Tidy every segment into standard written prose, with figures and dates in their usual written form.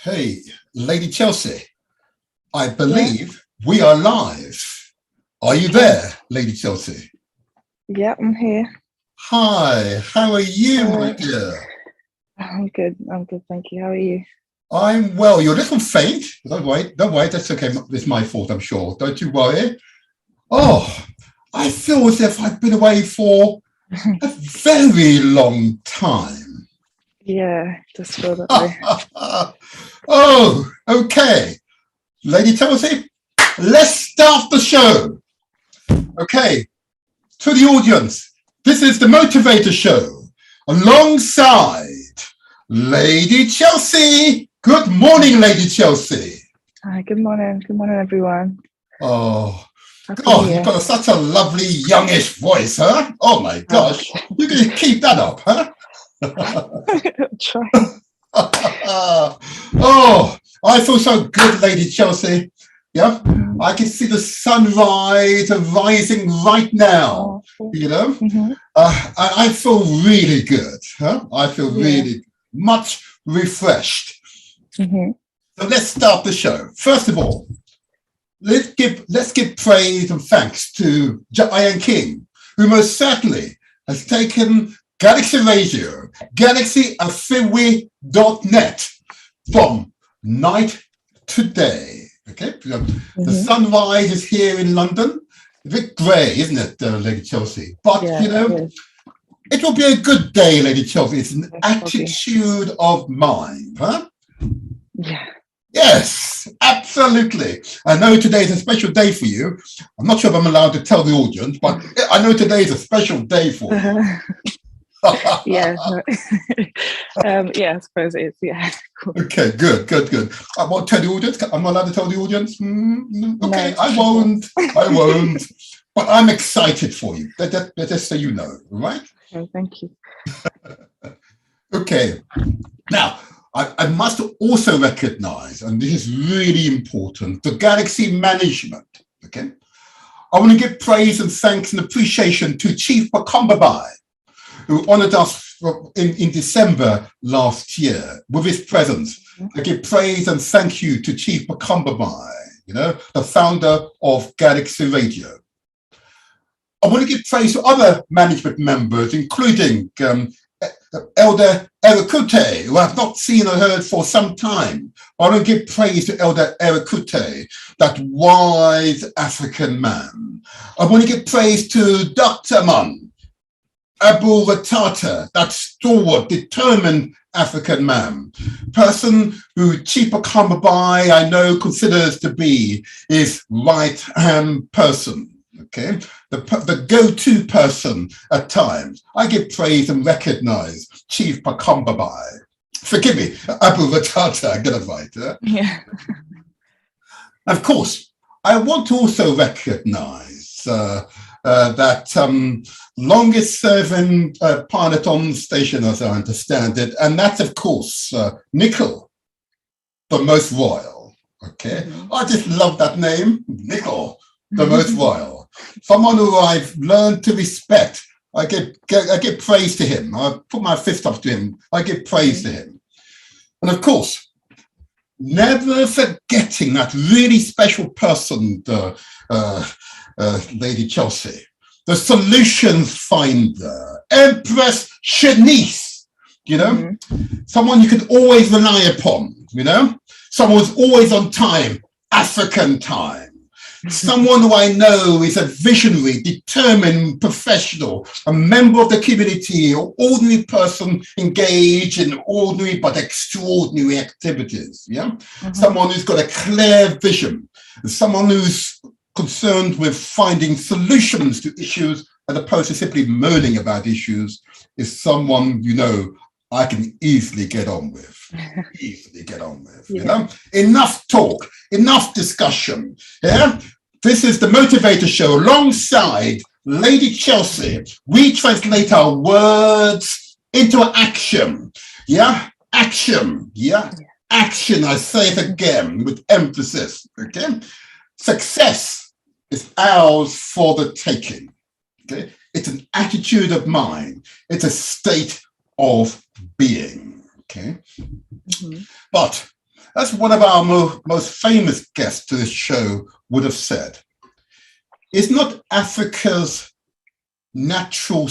Hey, Lady Chelsea, I believe we are live. Are you there, Lady Chelsea? Yeah, I'm here. Hi, how are you, my dear? I'm good, thank you. How are you? I'm well. You're a little faint. Don't worry, that's okay. It's my fault, I'm sure. Don't you worry. Oh, I feel as if I've been away for a very long time. Yeah, just feel that way. Oh, okay. Lady Chelsea, let's start the show. Okay, to the audience, this is the Motivator show alongside Lady Chelsea. Good morning, Lady Chelsea. Hi, good morning. Good morning, everyone. Oh, God, you've got such a lovely youngish voice, huh? Oh my gosh, you can keep that up, huh? Try. Oh, I feel so good, Lady Chelsea. Yeah, I can see the sunrise rising right now. You know, I feel really good. Huh? I feel really much refreshed. So let's start the show. First of all, let's give praise and thanks to Ian King, who most certainly has taken Galaxy Radio, galaxyafiwi.net from night to day. Okay, the sunrise is here in London. A bit grey, isn't it, Lady Chelsea? But you know, it will be a good day, Lady Chelsea. It's an attitude of mind, huh? Yeah. Yes, absolutely. I know today is a special day for you. I'm not sure if I'm allowed to tell the audience, but I know today is a special day for you. Yeah, yeah, I suppose it is. Yeah. Cool. Okay, good. I won't tell the audience. I'm not allowed to tell the audience. Okay, No. I won't. But I'm excited for you. Just so you know, right? Okay, thank you. Okay. Now, I must also recognize, and this is really important, the Galaxy management. Okay. I want to give praise and thanks and appreciation to Chief Pakombabai, who honored us in December last year with his presence. I give praise and thank you to Chief Pakombabai, you know, the founder of Galaxy Radio. I want to give praise to other management members, including Elder Erekute, who I've not seen or heard for some time. I want to give praise to Elder Erekute, that wise African man. I want to give praise to Dr. Man, Abu Ratata, that stalwart, determined African man, person who Chief Pakombabai, I know, considers to be his right-hand person. Okay, the go-to person at times. I give praise and recognize Chief Pakombabai. Forgive me, Abu Ratata, I got it right. Yeah. Of course, I want to also recognize that longest-serving pilot on station, as I understand it, and that's, of course, Nickel, the most royal. Okay, I just love that name, Nickel, the most royal. Someone who I've learned to respect. I give praise to him. I put my fist up to him. I give praise to him. And of course, never forgetting that really special person, Lady Chelsea, the solutions finder, Empress Shanice, you know, someone you can always rely upon, you know, someone who's always on time, African time. Someone who I know is a visionary, determined professional, a member of the community, an ordinary person engaged in ordinary but extraordinary activities. Yeah, someone who's got a clear vision, someone who's concerned with finding solutions to issues as opposed to simply moaning about issues, is someone, you know, I can easily get on with. You know, enough talk, enough discussion. Yeah, this is the Motivator Show alongside Lady Chelsea. We translate our words into action. Yeah, action. Yeah, action. I say it again with emphasis. Okay, success is ours for the taking. Okay, it's an attitude of mind. It's a state of being. Okay, but as one of our most famous guests to this show would have said, it's not Africa's natural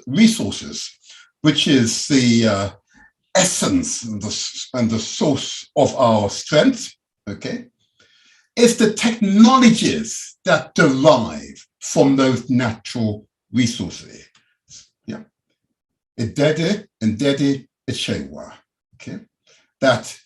resources, which is the essence and the source of our strength. Okay, it's the technologies that derive from those natural resources. Yeah, Ndede Echewa, okay, that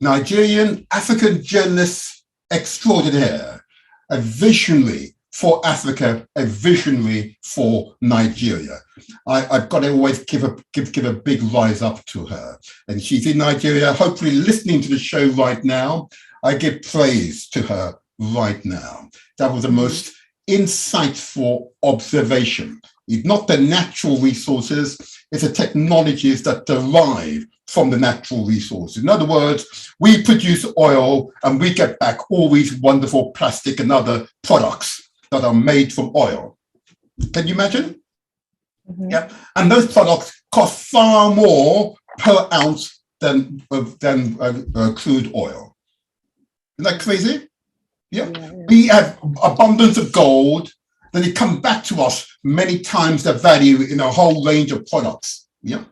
Nigerian African journalist extraordinaire, a visionary for Africa, a visionary for Nigeria. I've got to always give a big rise up to her, and she's in Nigeria, hopefully listening to the show right now. I give praise to her right now. That was the most insightful observation. It's not the natural resources, it's the technologies that derive from the natural resources. In other words, we produce oil and we get back all these wonderful plastic and other products that are made from oil. Can you imagine? Yeah. And those products cost far more per ounce than crude oil. Isn't that crazy? Yeah. We have abundance of gold, then it comes back to us many times the value in a whole range of products. Yeah.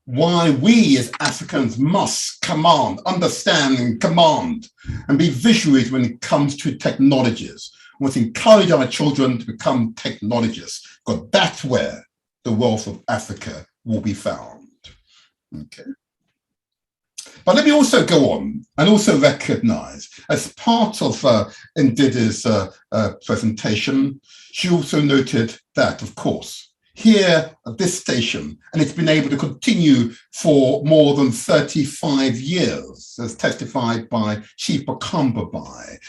Why we as Africans must understand and command and be visionaries when it comes to technologies. We must encourage our children to become technologists, because that's where the wealth of Africa will be found. Okay. But let me also go on and also recognize, as part of Ndide's presentation, she also noted that, of course, here at this station, and it's been able to continue for more than 35 years, as testified by Chief Bakamba by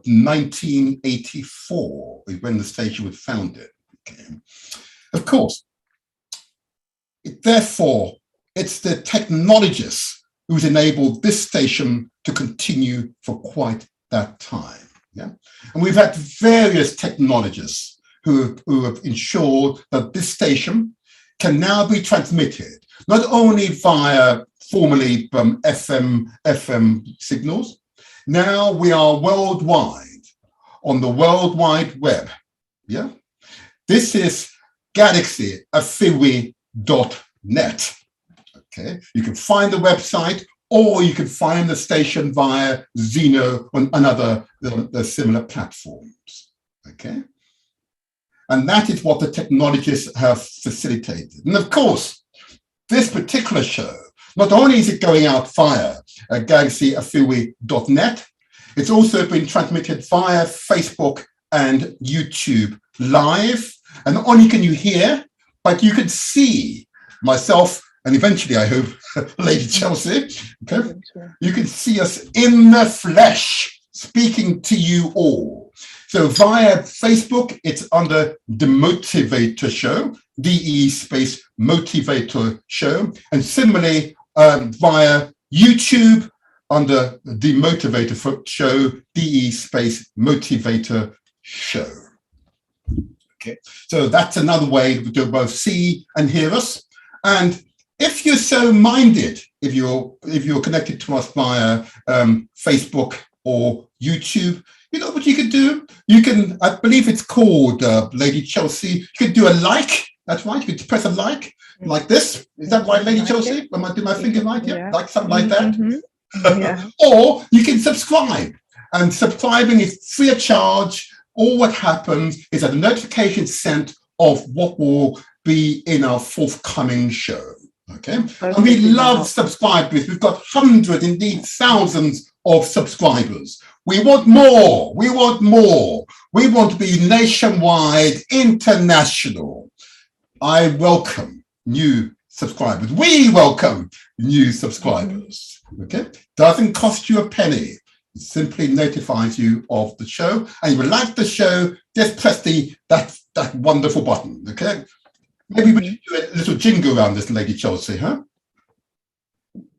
1984, when the station was founded. Okay. Of course, therefore, it's the technologists who's enabled this station to continue for quite that time. Yeah? And we've had various technologists who have ensured that this station can now be transmitted, not only via formerly FM signals. Now we are worldwide on the World Wide Web. Yeah? This is galaxyafiwi.net. Okay, you can find the website, or you can find the station via Zeno and other similar platforms. Okay, and that is what the technologists have facilitated. And of course, this particular show, not only is it going out via galaxyafiwi.net, it's also been transmitted via Facebook and YouTube live. And not only can you hear, but you can see myself, and eventually, I hope, Lady Chelsea, okay? You can see us in the flesh, speaking to you all. So via Facebook, it's under The Motivator Show, DE space Motivator Show. And similarly, via YouTube, under The Motivator Show, DE space Motivator Show. Okay, so that's another way to both see and hear us. And if you're so minded, if you're connected to us via Facebook or YouTube, you know what you can do? You can, I believe it's called Lady Chelsea. You could do a like. That's right. You could press a like this. Is that right, Lady Chelsea? Am I doing my finger right? Yeah, like something like that. Yeah. Or you can subscribe. And subscribing is free of charge. All what happens is that the notification is sent of what will be in our forthcoming show. Okay, and we love subscribers. We've got hundreds, indeed thousands of subscribers. We want more. We want more. We want to be nationwide, international. I welcome new subscribers. We welcome new subscribers. Okay, doesn't cost you a penny. It simply notifies you of the show, and you like the show. Just press that wonderful button. Okay. Maybe we should do a little jingle around this, Lady Chelsea, huh?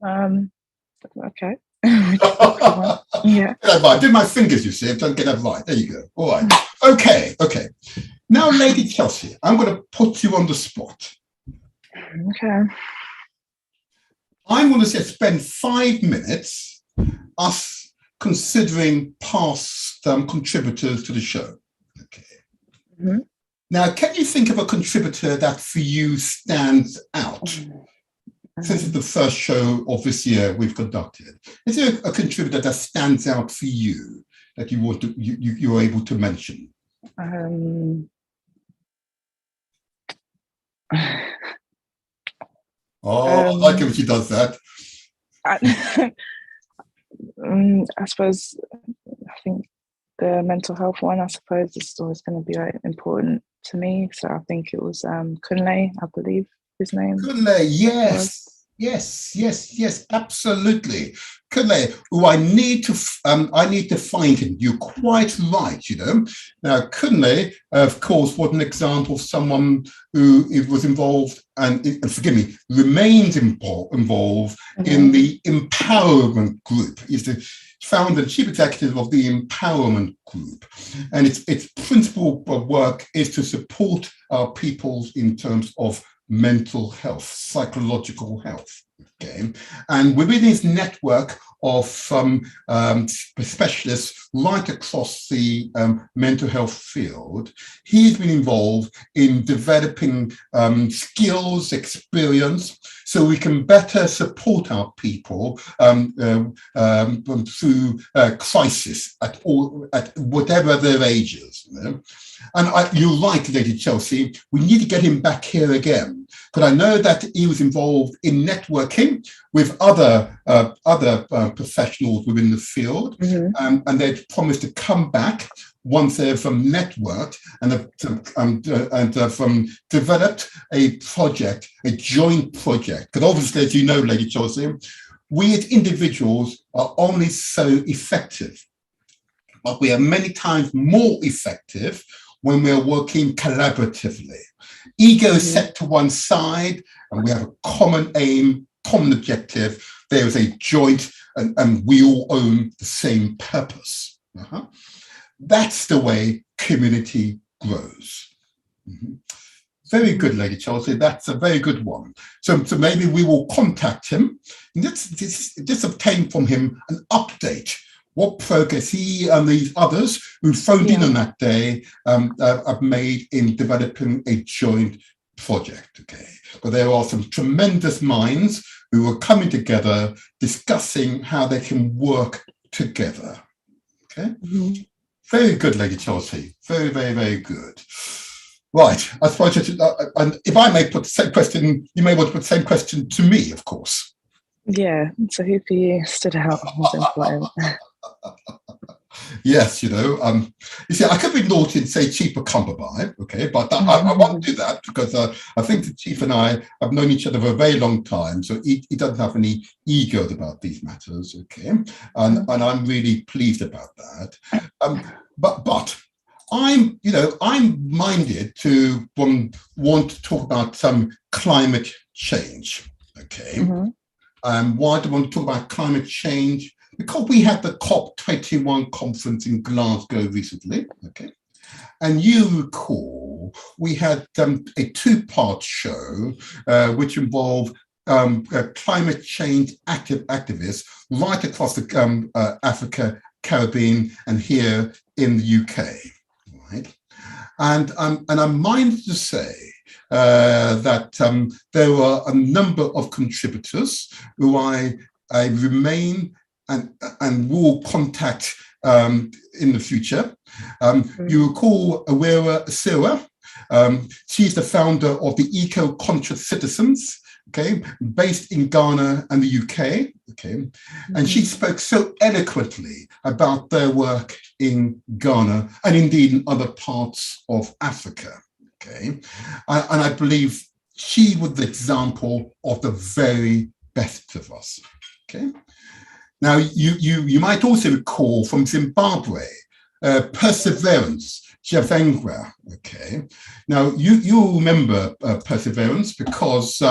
Okay. Yeah. I do my fingers, you see. I don't get that right. There you go. All right. Okay. Now, Lady Chelsea, I'm going to put you on the spot. Okay. I'm going to spend 5 minutes us considering past contributors to the show. Okay. Mm-hmm. Now, can you think of a contributor that for you stands out? Since it's the first show of this year we've conducted, is there a contributor that stands out for you that you want to you're able to mention? I like it when she does that. I suppose, I think the mental health one, I suppose, is always going to be important to me. So I think it was Kunle, I believe his name. Kunle, yes, absolutely. Kunle, who I need to find him. You're quite right, you know. Now, Kunle, of course, was an example of someone who was involved and forgive me, remains involved in the empowerment group. He's the founder and chief executive of the empowerment group, and its principal work is to support our peoples in terms of mental health, psychological health. Okay, and within his network of specialists right across the mental health field, he's been involved in developing skills, experience, so we can better support our people through crisis at whatever their ages. You know? And you're right, Lady Chelsea, we need to get him back here again. But I know that he was involved in networking with other professionals within the field, and they'd promised to come back once they've networked and developed a project, a joint project. Because obviously, as you know, Lady Chelsea, we as individuals are only so effective, but we are many times more effective when we're working collaboratively. Ego set to one side, and we have a common aim, common objective. There is a joint, and we all own the same purpose. That's the way community grows. Very good, Lady Chelsea. That's a very good one. So maybe we will contact him and just obtain from him an update. What progress he and these others who phoned in on that day have made in developing a joint project. Okay, but there are some tremendous minds who are coming together, discussing how they can work together. Okay, very good, Lady Chelsea. Very, very, very good. Right, I suppose, and if I may put the same question, you may want to put the same question to me, of course. Yeah. So who for you stood out was important? Yes, you know, you see, I could be naughty and say Chief of Cumberby, okay, but I won't do that because I think the Chief and I have known each other for a very long time, so he doesn't have any egos about these matters, okay, and I'm really pleased about that. But I'm minded to want to talk about some climate change, okay. Why do I want to talk about climate change? Because we had the COP21 conference in Glasgow recently, okay, and you recall we had a two-part show which involved climate change activists right across the Africa, Caribbean, and here in the UK, right? And I'm minded to say that there were a number of contributors who I remain and will contact in the future. You recall Awera Sira. She's the founder of the Eco-Conscious Citizens, okay, based in Ghana and the UK, okay, and she spoke so eloquently about their work in Ghana and indeed in other parts of Africa, okay, and I believe she was the example of the very best of us, okay. Now, you might also recall from Zimbabwe, Perseverance, Javengra, okay. Now, you remember Perseverance because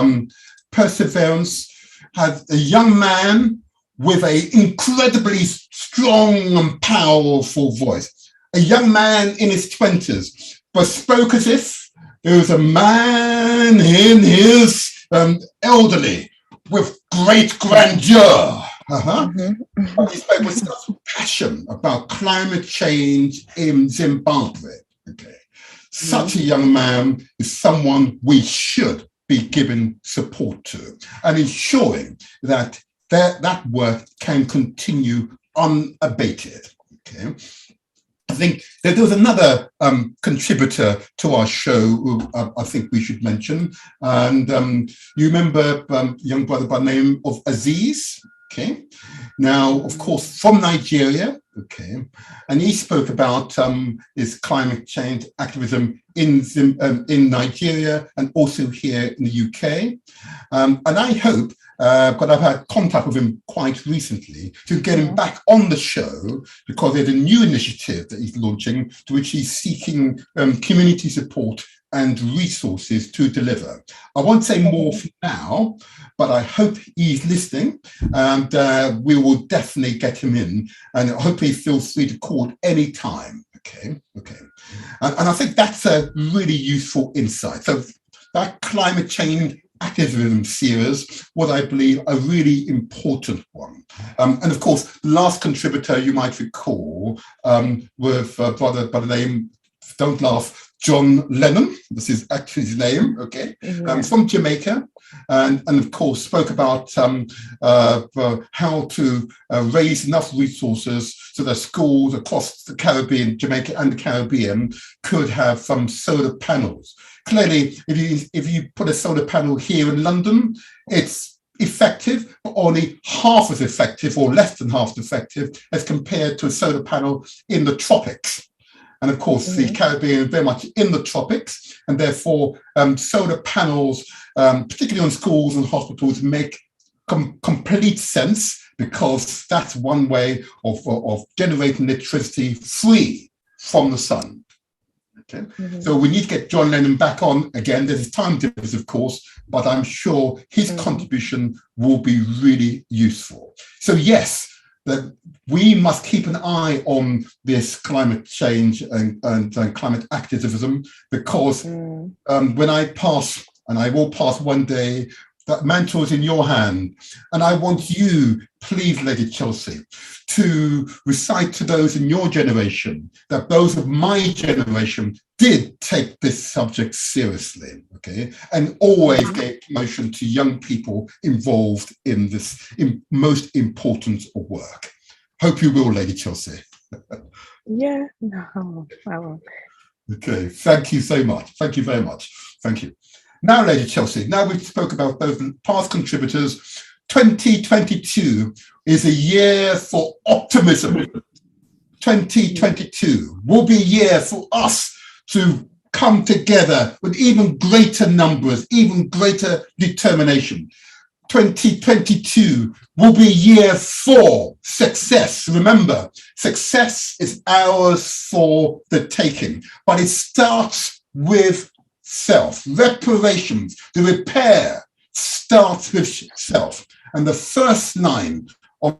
Perseverance had a young man with an incredibly strong and powerful voice, a young man in his 20s, but spoke as if there was a man in his elderly with great grandeur. He spoke with such passion about climate change in Zimbabwe. Okay, such a young man is someone we should be giving support to and ensuring that that work can continue unabated. Okay. I think that there was another contributor to our show who I think we should mention. And you remember a young brother by the name of Aziz, okay? Now, of course, from Nigeria, okay? And he spoke about his climate change activism in Nigeria and also here in the UK. And I hope, but I've had contact with him quite recently to get him back on the show because there's a new initiative that he's launching to which he's seeking community support and resources to deliver. I won't say more for now, but I hope he's listening and we will definitely get him in and I hope he feels free to call at any time. Okay. And I think that's a really useful insight. So that climate change activism series was, I believe, a really important one. And of course, the last contributor you might recall was a brother by the name, don't laugh, John Lennon. This is actually his name, okay, from Jamaica. And of course, spoke about how to raise enough resources so that schools across the Caribbean, Jamaica and the Caribbean could have some solar panels. Clearly, if you put a solar panel here in London, it's effective, but only half as effective or less than half as effective as compared to a solar panel in the tropics. And of course, the Caribbean is very much in the tropics, and therefore solar panels, particularly on schools and hospitals, make complete sense because that's one way of generating electricity free from the sun. Okay. So we need to get John Lennon back on again. There's a time difference, of course, but I'm sure his contribution will be really useful. So yes, that we must keep an eye on this climate change and climate activism because when I pass, and I will pass one day, that mantle is in your hand. And I want you, please, Lady Chelsea, to recite to those in your generation that those of my generation did take this subject seriously, okay? And always gave promotion to young people involved in this most important work. Hope you will, Lady Chelsea. Yeah, no, I will. Okay, thank you so much. Thank you very much. Thank you. Now, Lady Chelsea, now we spoke about those past contributors. 2022 is a year for optimism. 2022 will be a year for us to come together with even greater numbers, even greater determination. 2022 will be a year for success. Remember, success is ours for the taking, but it starts with self. Reparations, the repair starts with self. And the first line of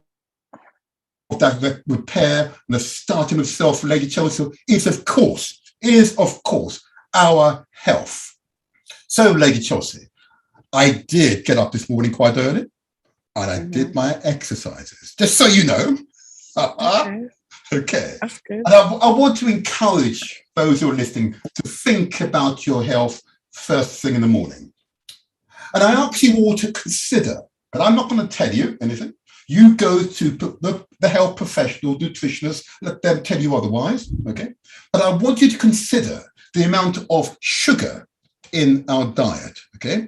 that repair and the starting with self, Lady Chelsea, is of course our health. So, Lady Chelsea, I did get up this morning quite early and I did my exercises, just so you know. Okay. That's good. And I want to encourage those who are listening to think about your health first thing in the morning. And I ask you all to consider, but I'm not going to tell you anything. You go to the health professional, nutritionist, let them tell you otherwise, okay? But I want you to consider the amount of sugar in our diet, okay?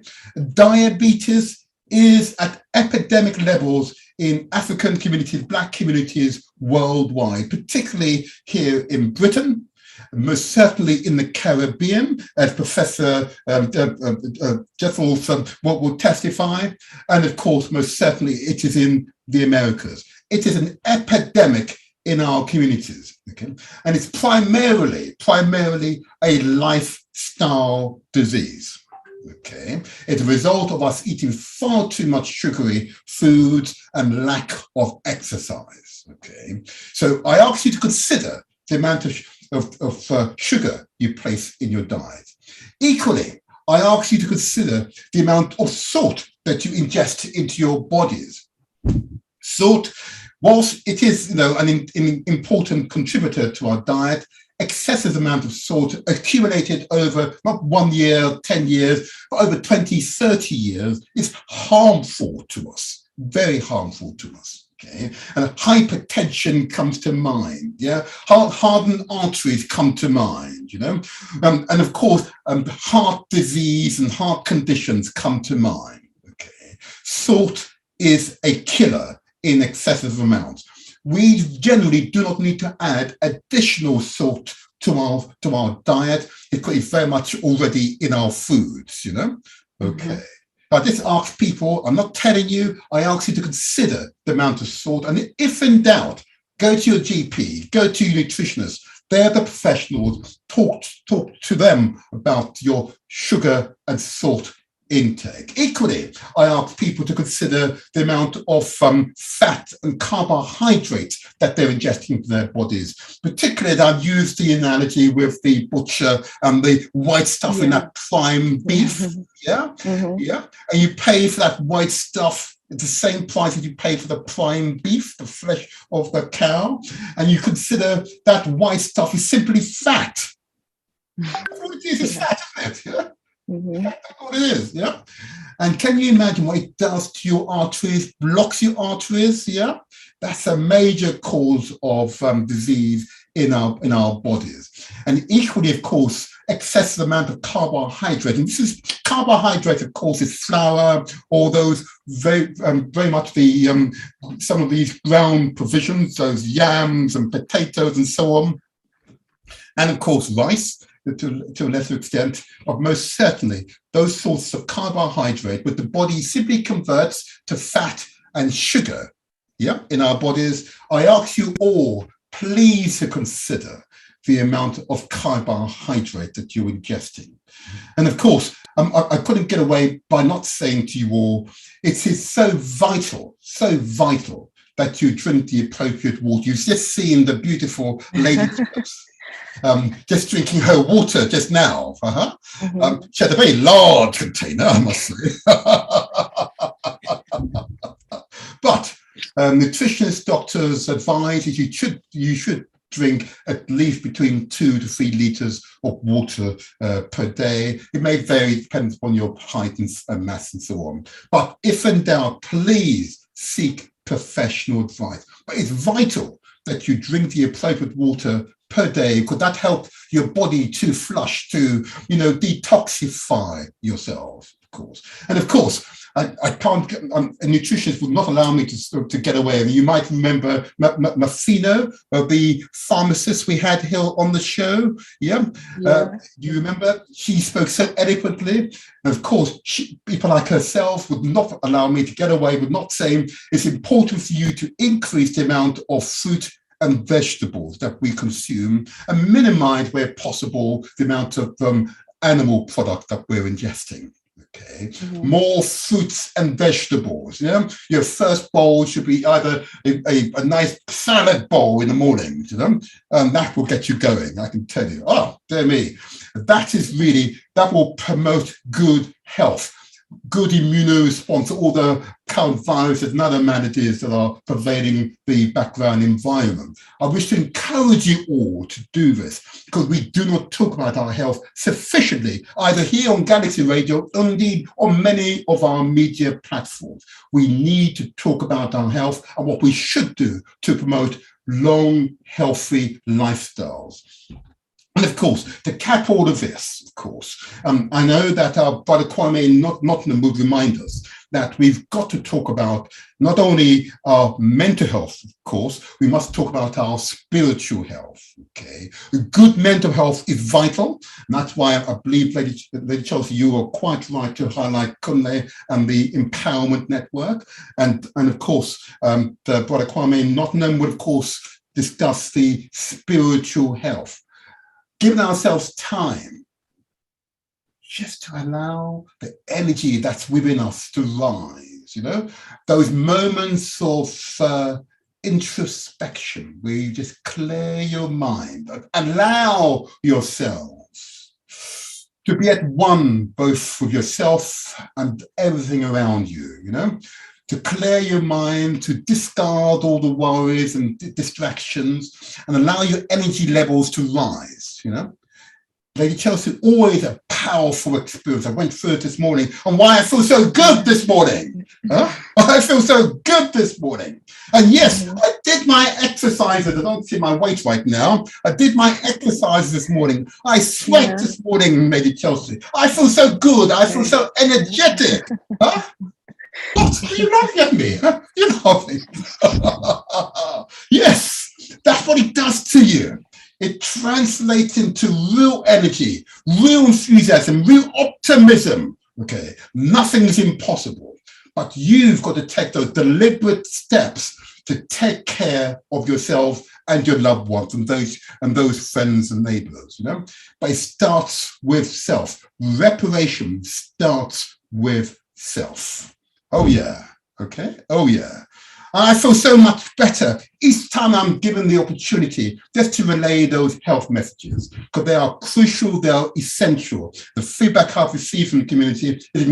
Diabetes is at epidemic levels in African communities, Black communities worldwide, particularly here in Britain, most certainly in the Caribbean, as Professor Jeffels will testify, and of course, most certainly it is in the Americas. It is an epidemic in our communities, okay? And it's primarily a lifestyle disease. Okay, it's a result of us eating far too much sugary foods and lack of exercise. Okay, so I ask you to consider the amount of sugar you place in your diet. Equally, I ask you to consider the amount of salt that you ingest into your bodies. Salt, whilst it is, an important contributor to our diet, excessive amount of salt accumulated over not 1 year, 10 years, but over 20, 30 years is harmful to us, very harmful to us. Okay, and hypertension comes to mind. Yeah, hardened arteries come to mind. And of course, heart disease and heart conditions come to mind. Okay, salt is a killer in excessive amounts. We generally do not need to add additional salt to our diet. It's very much already in our foods. Okay. Mm-hmm. I just ask people, I'm not telling you, I ask you to consider the amount of salt. And if in doubt, go to your GP, go to your nutritionist. They're the professionals. Talk to them about your sugar and salt intake. Equally, I ask people to consider the amount of fat and carbohydrates that they're ingesting into their bodies. Particularly, I've used the analogy with the butcher and the white stuff in that prime beef. Yeah. And you pay for that white stuff at the same price that you pay for the prime beef, the flesh of the cow. And you consider that white stuff is simply fat. That's what it is, it's fat, isn't it? Yeah? Mm-hmm. That's what it is, yeah. And can you imagine what it does to your arteries? Blocks your arteries, yeah. That's a major cause of disease in our bodies. And equally, of course, excessive amount of carbohydrate. And this is carbohydrate, of course, is flour, all those very much the some of these ground provisions, those yams and potatoes and so on, and of course rice. To a lesser extent, but most certainly those sorts of carbohydrate, which the body simply converts to fat and sugar, in our bodies. I ask you all, please, to consider the amount of carbohydrate that you're ingesting. And of course, I couldn't get away by not saying to you all, it is so vital that you drink the appropriate water. You've just seen the beautiful lady just drinking her water just now. Mm-hmm. She had a very large container, I must say. But nutritionists, doctors advise that you should drink at least between 2 to 3 liters of water per day. It may vary, depends on your height and mass and so on. But if in doubt, please seek professional advice. But it's vital that you drink the appropriate water per day, because that helps your body to flush, to detoxify yourself, of course. And of course, I can't. A nutritionist would not allow me to get away. You might remember Mafino, the pharmacist we had here on the show. Yeah. You remember? She spoke so eloquently. And of course, people like herself would not allow me to get away with not saying it's important for you to increase the amount of fruit and vegetables that we consume and minimize, where possible, the amount of animal product that we're ingesting. Okay, mm-hmm. More fruits and vegetables. Your first bowl should be either a nice salad bowl in the morning, and that will get you going. I can tell you. Oh, dear me, that will promote good health. good immune response to all the current viruses and other maladies that are pervading the background environment. I wish to encourage you all to do this, because we do not talk about our health sufficiently, either here on Galaxy Radio or indeed on many of our media platforms. We need to talk about our health and what we should do to promote long, healthy lifestyles. And of course, to cap all of this, of course, I know that our brother Kwame Nottingham would remind us that we've got to talk about not only our mental health, of course, we must talk about our spiritual health, okay? Good mental health is vital, and that's why I believe, Lady Chelsea, you are quite right to highlight Kunle and the Empowerment Network. And of course, the brother Kwame Nottingham would, of course, discuss the spiritual health. Giving ourselves time just to allow the energy that's within us to rise, those moments of introspection where you just clear your mind, allow yourselves to be at one both with yourself and everything around you, to clear your mind, to discard all the worries and distractions and allow your energy levels to rise, Lady Chelsea, always a powerful experience. I went through it this morning and why I feel so good this morning. I feel so good this morning. And yes, I did my exercises. I don't see my weight right now. I did my exercises this morning. I sweat this morning, Lady Chelsea. I feel so good. I feel so energetic. What? You laughing at me? Huh? You're laughing. Yes, that's what it does to you. It translates into real energy, real enthusiasm, real optimism. Okay, nothing is impossible, but you've got to take those deliberate steps to take care of yourself and your loved ones and those friends and neighbors. But it starts with self. Reparation starts with self. Oh yeah. Okay. Oh yeah. I feel so much better each time I'm given the opportunity just to relay those health messages, because they are crucial, they are essential. The feedback I've received from the community is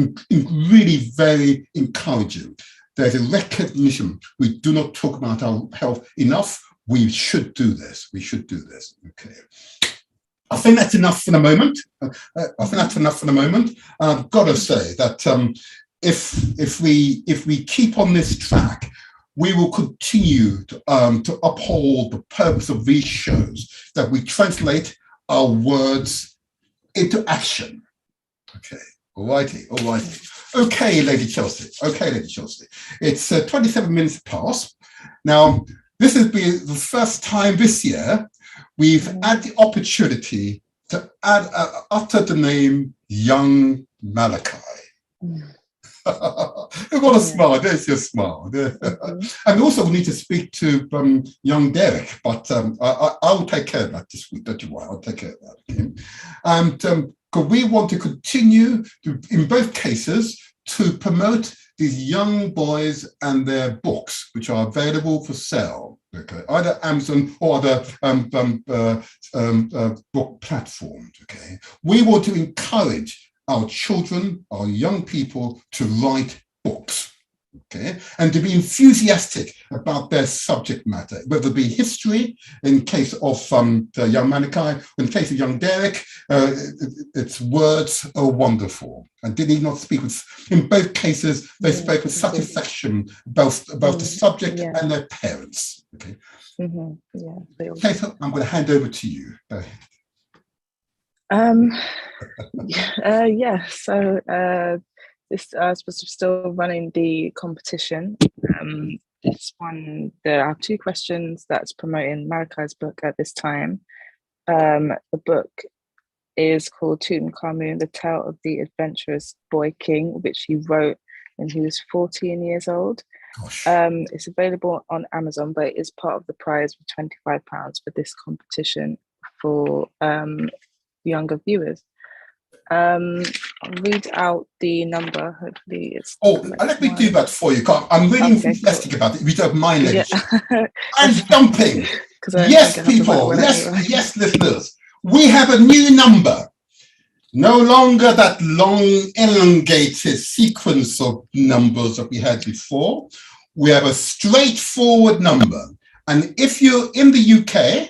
really very encouraging. There's a recognition we do not talk about our health enough. We should do this. We should do this. Okay. I think that's enough for the moment. I've got to say that if we keep on this track, we will continue to uphold the purpose of these shows, that we translate our words into action. Okay, all righty. Okay, Lady Chelsea. It's 27 minutes past. Now, this has been the first time this year we've had the opportunity to utter the name Young Malachi. What a smile, there's your smile. And also we need to speak to young Derek, but I'll take care of that this week, don't you worry, I'll take care of that. Okay? And because we want to continue in both cases to promote these young boys and their books, which are available for sale, okay, either Amazon or other book platforms. Okay, we want to encourage our children, our young people to write books, okay, and to be enthusiastic about their subject matter, whether it be history, in case of young Malachi, in the case of young Derek, its words are wonderful. And did he not speak with, in both cases, they spoke with such affection about the subject and their parents, okay. Okay, so I'm going to hand over to you. So this I was still running the competition. This one, there are 2 questions that's promoting Malachi's book at this time. The book is called Tutankhamun, The Tale of the Adventurous Boy King, which he wrote when he was 14 years old. It's available on Amazon, but it is part of the prize of £25 for this competition for younger viewers. I'll read out the number. Hopefully it's let me do that for you. I'm really enthusiastic about it. If you don't mind, ladies. I'm jumping. Yes, people. Yes, listeners. We have a new number. No longer that long, elongated sequence of numbers that we had before. We have a straightforward number. And if you're in the UK,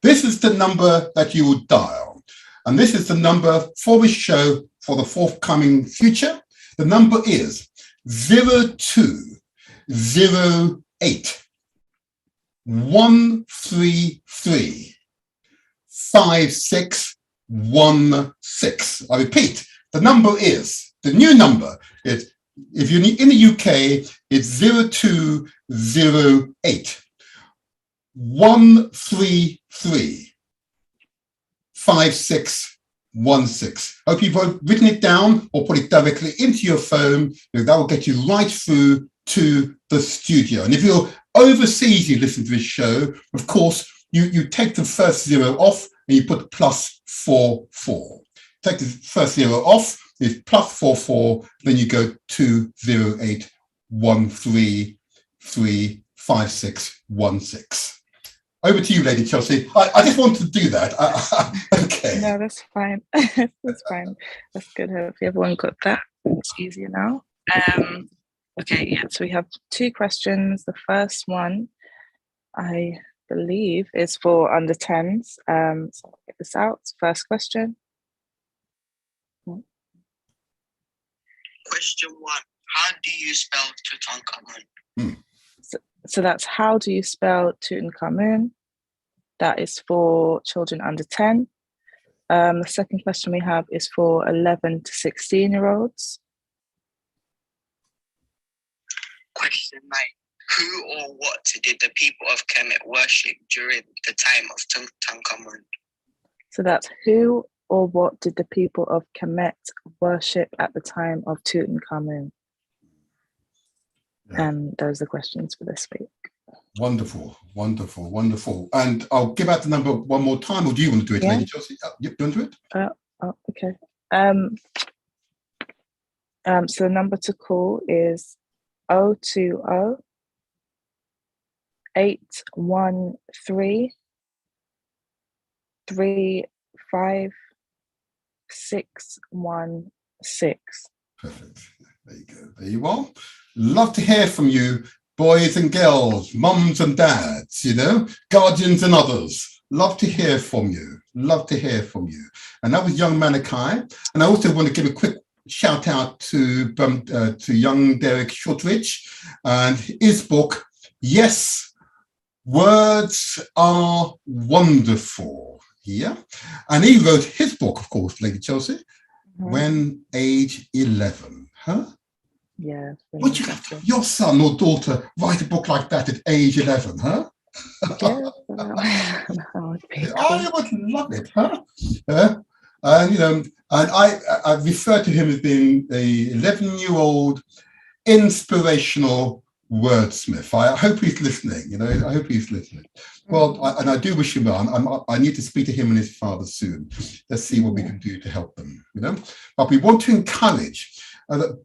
this is the number that you would dial. And this is the number for the show for the forthcoming future. The number is 0208 133 5616. I repeat, the number is, the new number is, if you're in the UK, it's 0208 133 5616. Hope you've written it down or put it directly into your phone, because that will get you right through to the studio. And if you're overseas, you listen to this show, of course, you take the first zero off and you put +44. Take the first zero off, it's +44, then you go 208 133 5616. Over to you, Lady Chelsea. I just wanted to do that. Okay. No, that's fine. That's fine. That's good. Hopefully everyone got that. It's easier now. Okay, yeah, so we have two questions. The first one, I believe, is for under 10s. So I'll get this out. First question. Question 1. How do you spell Tutankhamun? So that's how do you spell Tutankhamun? That is for children under 10. The second question we have is for 11 to 16-year-olds. Question 9. Who or what did the people of Kemet worship during the time of Tutankhamun? So that's who or what did the people of Kemet worship at the time of Tutankhamun? Yeah. And those are the questions for this week. Wonderful, wonderful, wonderful. And I'll give out the number one more time, or do you want to do it, Lady Chelsea? Yep, do you want to do it? Okay. So the number to call is 020 813 35616. Perfect. There you go. There you are. Love to hear from you, boys and girls, mums and dads, guardians and others. Love to hear from you. Love to hear from you. And that was young Malachi. And I also want to give a quick shout out to young Derek Shortridge and his book, Yes, Words Are Wonderful. Yeah. And he wrote his book, of course, Lady Chelsea, when age 11. Huh? Yeah. Would you have your son or daughter write a book like that at age 11, huh? Yeah, that would be cool. I would love it, huh? And I refer to him as being a 11-year-old inspirational wordsmith. I hope he's listening. I hope he's listening. Well, I do wish him well. I need to speak to him and his father soon. Let's see what we can do to help them. But we want to encourage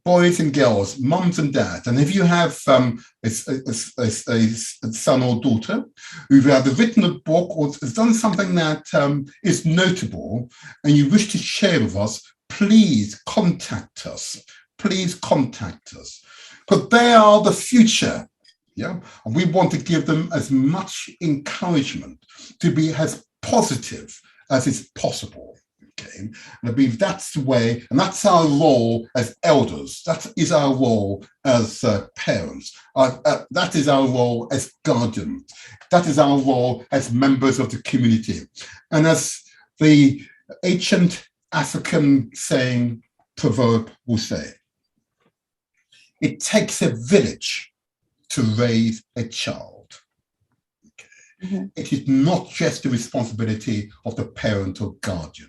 boys and girls, mums and dads, and if you have a son or daughter who've either written a book or has done something that is notable and you wish to share with us, please contact us. Please contact us. Because they are the future. Yeah, and we want to give them as much encouragement to be as positive as is possible. Okay, and I believe that's the way, and that's our role as elders. That is our role as parents. That is our role as guardians. That is our role as members of the community. And as the ancient African proverb will say, it takes a village to raise a child. Okay. It is not just the responsibility of the parent or guardian.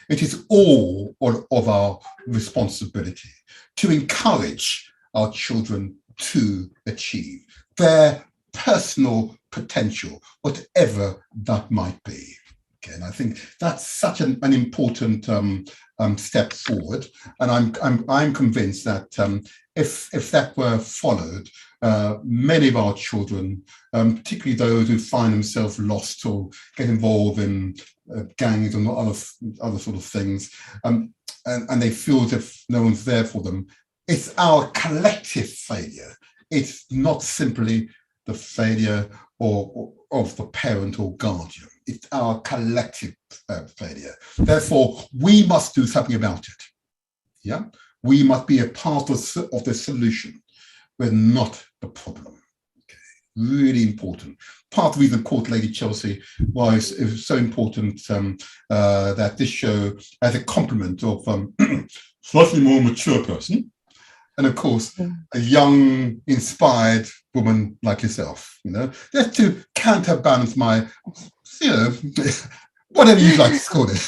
It is all of our responsibility to encourage our children to achieve their personal potential, whatever that might be. Okay, and I think that's such an important step forward, and I'm convinced that if that were followed, many of our children, particularly those who find themselves lost or get involved in gangs and other sort of things, and they feel as if no one's there for them. It's our collective failure. It's not simply the failure of the parent or guardian. It's our collective failure. Therefore, we must do something about it. Yeah, we must be a part of the solution. We're not the problem. Okay. Really important. Part of the reason, of course, Lady Chelsea, why it was so important that this show as a complement of slightly more mature person, and of course, a young, inspired woman like yourself, just to counterbalance my, whatever you like to call it.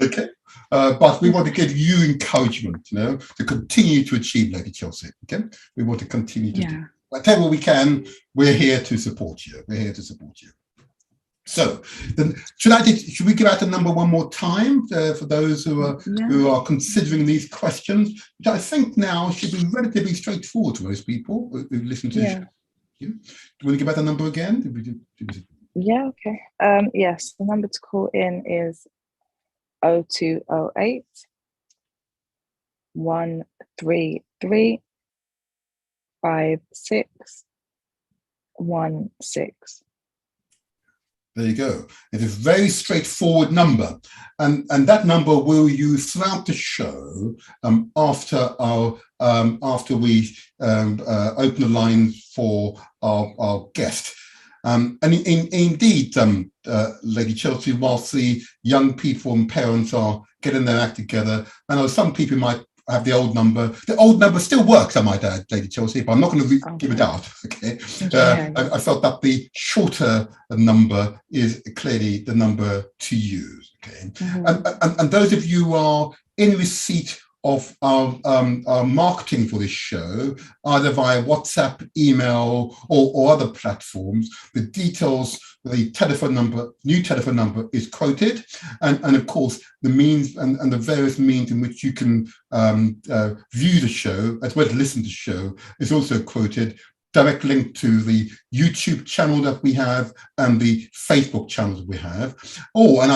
Okay. But we want to give you encouragement, to continue to achieve, Lady Chelsea. Okay. We want to continue to do. Whatever we can, we're here to support you. We're here to support you. So, then, should we give out the number one more time for those who are considering these questions, which I think now should be relatively straightforward to most people who listen to the show. Do you want to give out the number again? Yeah, okay. Yes, the number to call in is 0208 133 5616. There you go. It's a very straightforward number, and that number we'll use throughout the show after we open the line for our guest. And indeed, Lady Chelsea, whilst the young people and parents are getting their act together, I know some people might have the old number. The old number still works, I might add, Lady Chelsea, but I'm not going to give it out. Okay. I felt that the shorter number is clearly the number to use. Okay. And those of you who are in receipt of our marketing for this show, either via WhatsApp, email, or other platforms, the details, the telephone number, new telephone number is quoted, and of course the means and the various means in which you can view the show as well as listen to the show is also quoted. Direct link to the YouTube channel that we have and the Facebook channel that we have. Oh, and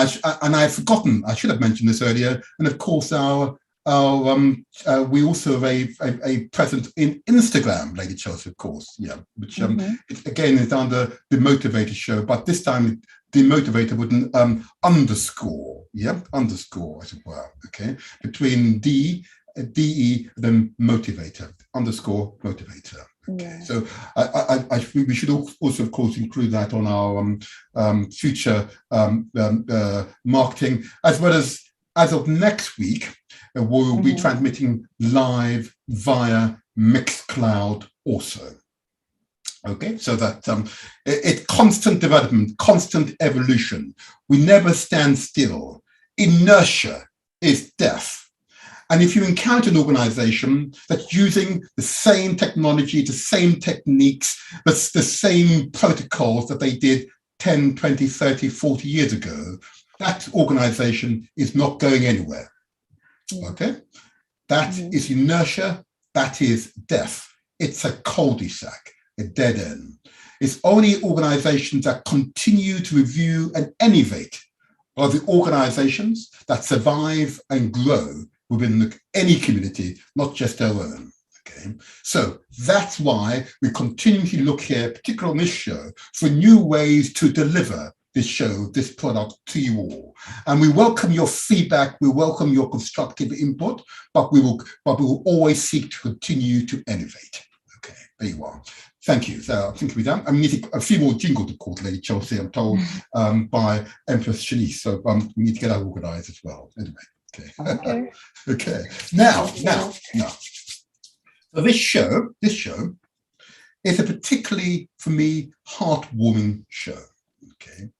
I've forgotten, I should have mentioned this earlier, and of course we also have a presence in Instagram, Lady Chelsea, of course, which again is under the Motivator show, but this time the Motivator with an underscore, underscore as it were, okay, between DE, then Motivator, underscore Motivator. Okay. So we should also, of course, include that on our future marketing, as well as of next week. We'll be transmitting live via Mixcloud also. Okay, so that it's constant development, constant evolution. We never stand still. Inertia is death. And if you encounter an organization that's using the same technology, the same techniques, the same protocols that they did 10, 20, 30, 40 years ago, that organization is not going anywhere. Okay, that is inertia, that is death. It's a cul-de-sac, a dead end. It's only organizations that continue to review and innovate are the organizations that survive and grow within any community, not just our own. Okay, so that's why we continually look here, particularly on this show, for new ways to deliver this show, this product to you all. And we welcome your feedback, we welcome your constructive input, but we will always seek to continue to innovate. Okay, there you are. Thank you. So I think we're done. I'm needing a few more jingle to call, Lady Chelsea, I'm told, by Empress Shanice. So we need to get that organized as well. Anyway, okay. Okay. Now. So this show is a particularly, for me, heartwarming show. Okay.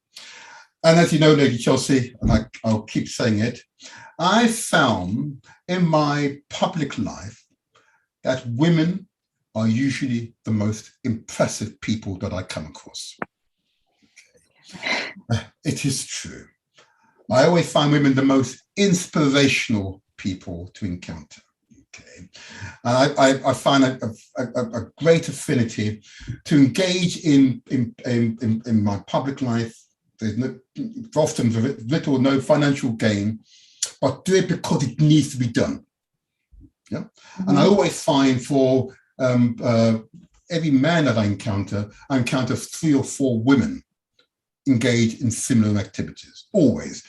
And as you know, Lady Chelsea, and I'll keep saying it, I found in my public life that women are usually the most impressive people that I come across. Okay. It is true. I always find women the most inspirational people to encounter. Okay, and I find a great affinity to engage in my public life. There's often little or no financial gain, but do it because it needs to be done. Yeah, and I always find for every man that I encounter 3 or 4 women engaged in similar activities. Always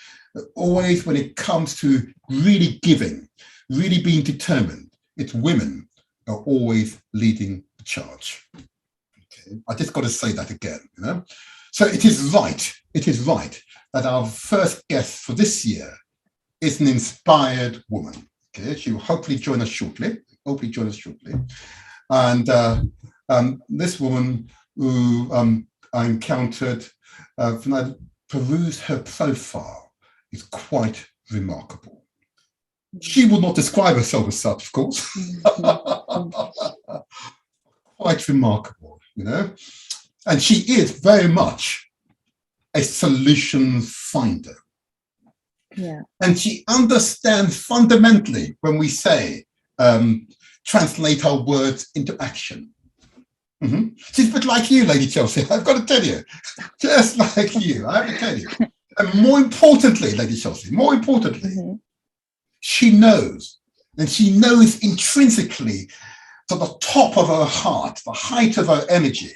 when it comes to really giving, really being determined, it's women are always leading the charge. Okay, I just got to say that again. So it is right that our first guest for this year is an inspired woman. Okay, she will hopefully join us shortly. And this woman who I encountered when I perused her profile is quite remarkable. She would not describe herself as such, of course. Quite remarkable, And she is very much a solution finder. Yeah. And she understands fundamentally when we say translate our words into action. She's a bit like you, Lady Chelsea. I've got to tell you, just like you. I have to tell you. And more importantly, Lady Chelsea, she knows, and she knows intrinsically to the top of her heart, the height of her energy,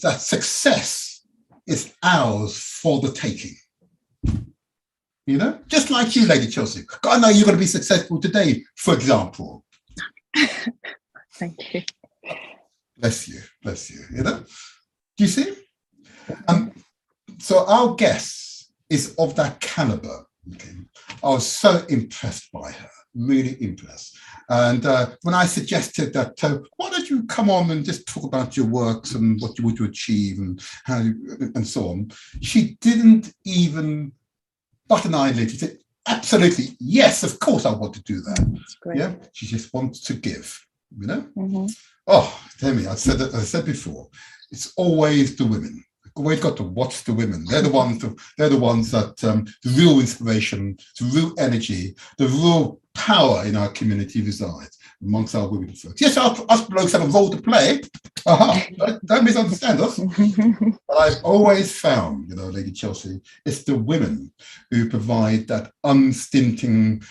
that success is ours for the taking. Just like you, Lady Chelsea. I know you're going to be successful today, for example. Thank you. Bless you. Do you see? So our guest is of that caliber. Okay. I was so impressed by her, really impressed. And when I suggested that, why don't you come on and just talk about your works and what you want to achieve and how and so on, she didn't even but an eyelid. She said, absolutely, yes, of course I want to do that. That's great. Yeah, she just wants to give, Oh, tell me, I said before, it's always the women. Always got to watch the women. They're the ones that the real inspiration, the real energy, the real power in our community resides amongst our women folks. Yes, us blokes have a role to play. Don't misunderstand us. But I've always found, Lady Chelsea, it's the women who provide that unstinting,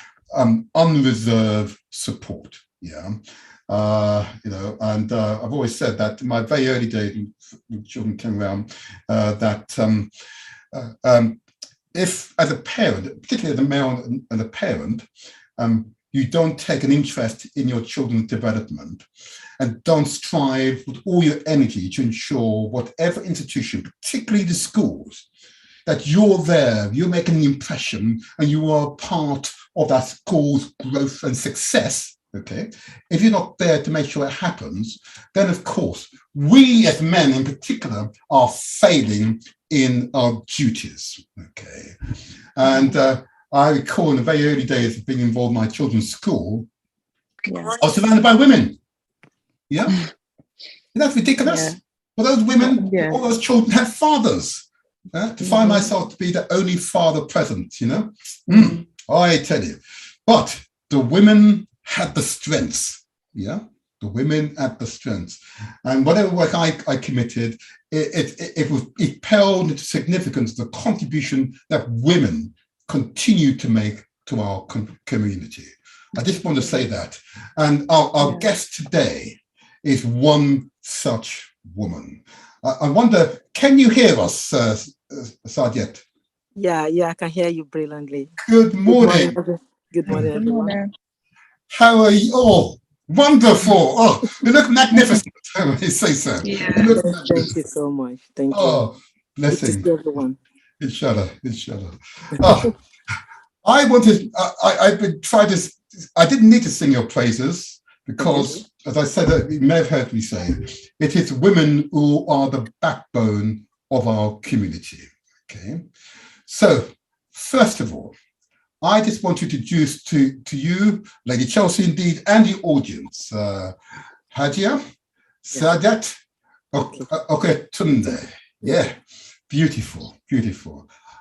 unreserved support. Yeah. And I've always said that in my very early days when children came around, that if as a parent, particularly as a male and a parent, you don't take an interest in your children's development and don't strive with all your energy to ensure whatever institution, particularly the schools, that you're there, you're making an impression and you are part of that school's growth and success. Okay, if you're not there to make sure it happens, then of course we as men in particular are failing in our duties. Okay, and I recall in the very early days of being involved in my children's school, I was surrounded by women. Yeah, that's ridiculous. Yeah. For those women, all those children had fathers. To find myself to be the only father present, I tell you, but the women had the strengths, the women had the strengths, and whatever work I committed, it paled into significance the contribution that women continue to make to our community. I just want to say that, and our guest today is one such woman. I wonder, can you hear us, Sajid? Yeah, I can hear you brilliantly. Good morning. Good morning, everyone. How are you? Oh, wonderful. Oh, you look magnificent. I say so. Yeah. Thank you so much. Thank you. Oh, blessing. Good to see everyone. Inshallah. Oh, I didn't need to sing your praises because, as I said, you may have heard me say, it is women who are the backbone of our community. Okay. So, first of all, I just want to introduce to you, Lady Chelsea, indeed, and the audience, Hajia, Sadat, Tunde. Yeah, beautiful.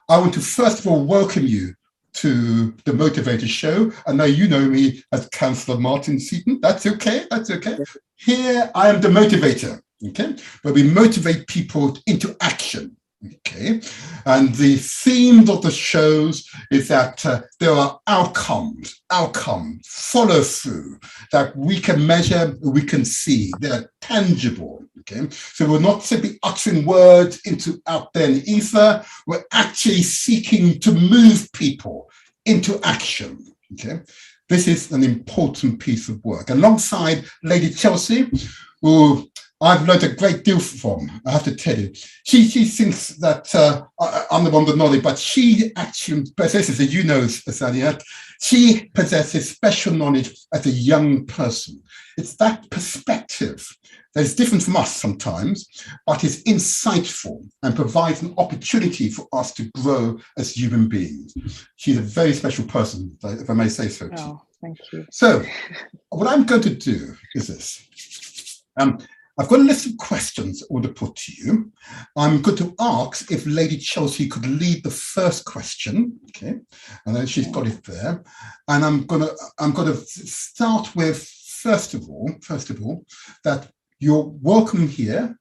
I want to first of all welcome you to the Motivator show. I know you know me as Councillor Martin Seaton. That's okay. That's okay. Here I am the motivator. Okay, where we motivate people into action. Okay, and the theme of the shows is that there are outcomes, follow through that we can measure, we can see, they're tangible. Okay, so we're not simply uttering words out there in the ether, we're actually seeking to move people into action. Okay, this is an important piece of work. Alongside Lady Chelsea, who I've learned a great deal from, I have to tell you. She thinks that I'm the one with knowledge, but she actually possesses, as you know, Sadiat, she possesses special knowledge as a young person. It's that perspective that is different from us sometimes, but is insightful and provides an opportunity for us to grow as human beings. She's a very special person, if I may say so. Oh, thank you. So what I'm going to do is this. I've got a list of questions I want to put to you. I'm going to ask if Lady Chelsea could lead the first question, okay? And then she's got it there. And I'm going to start with first of all, that you're welcome here.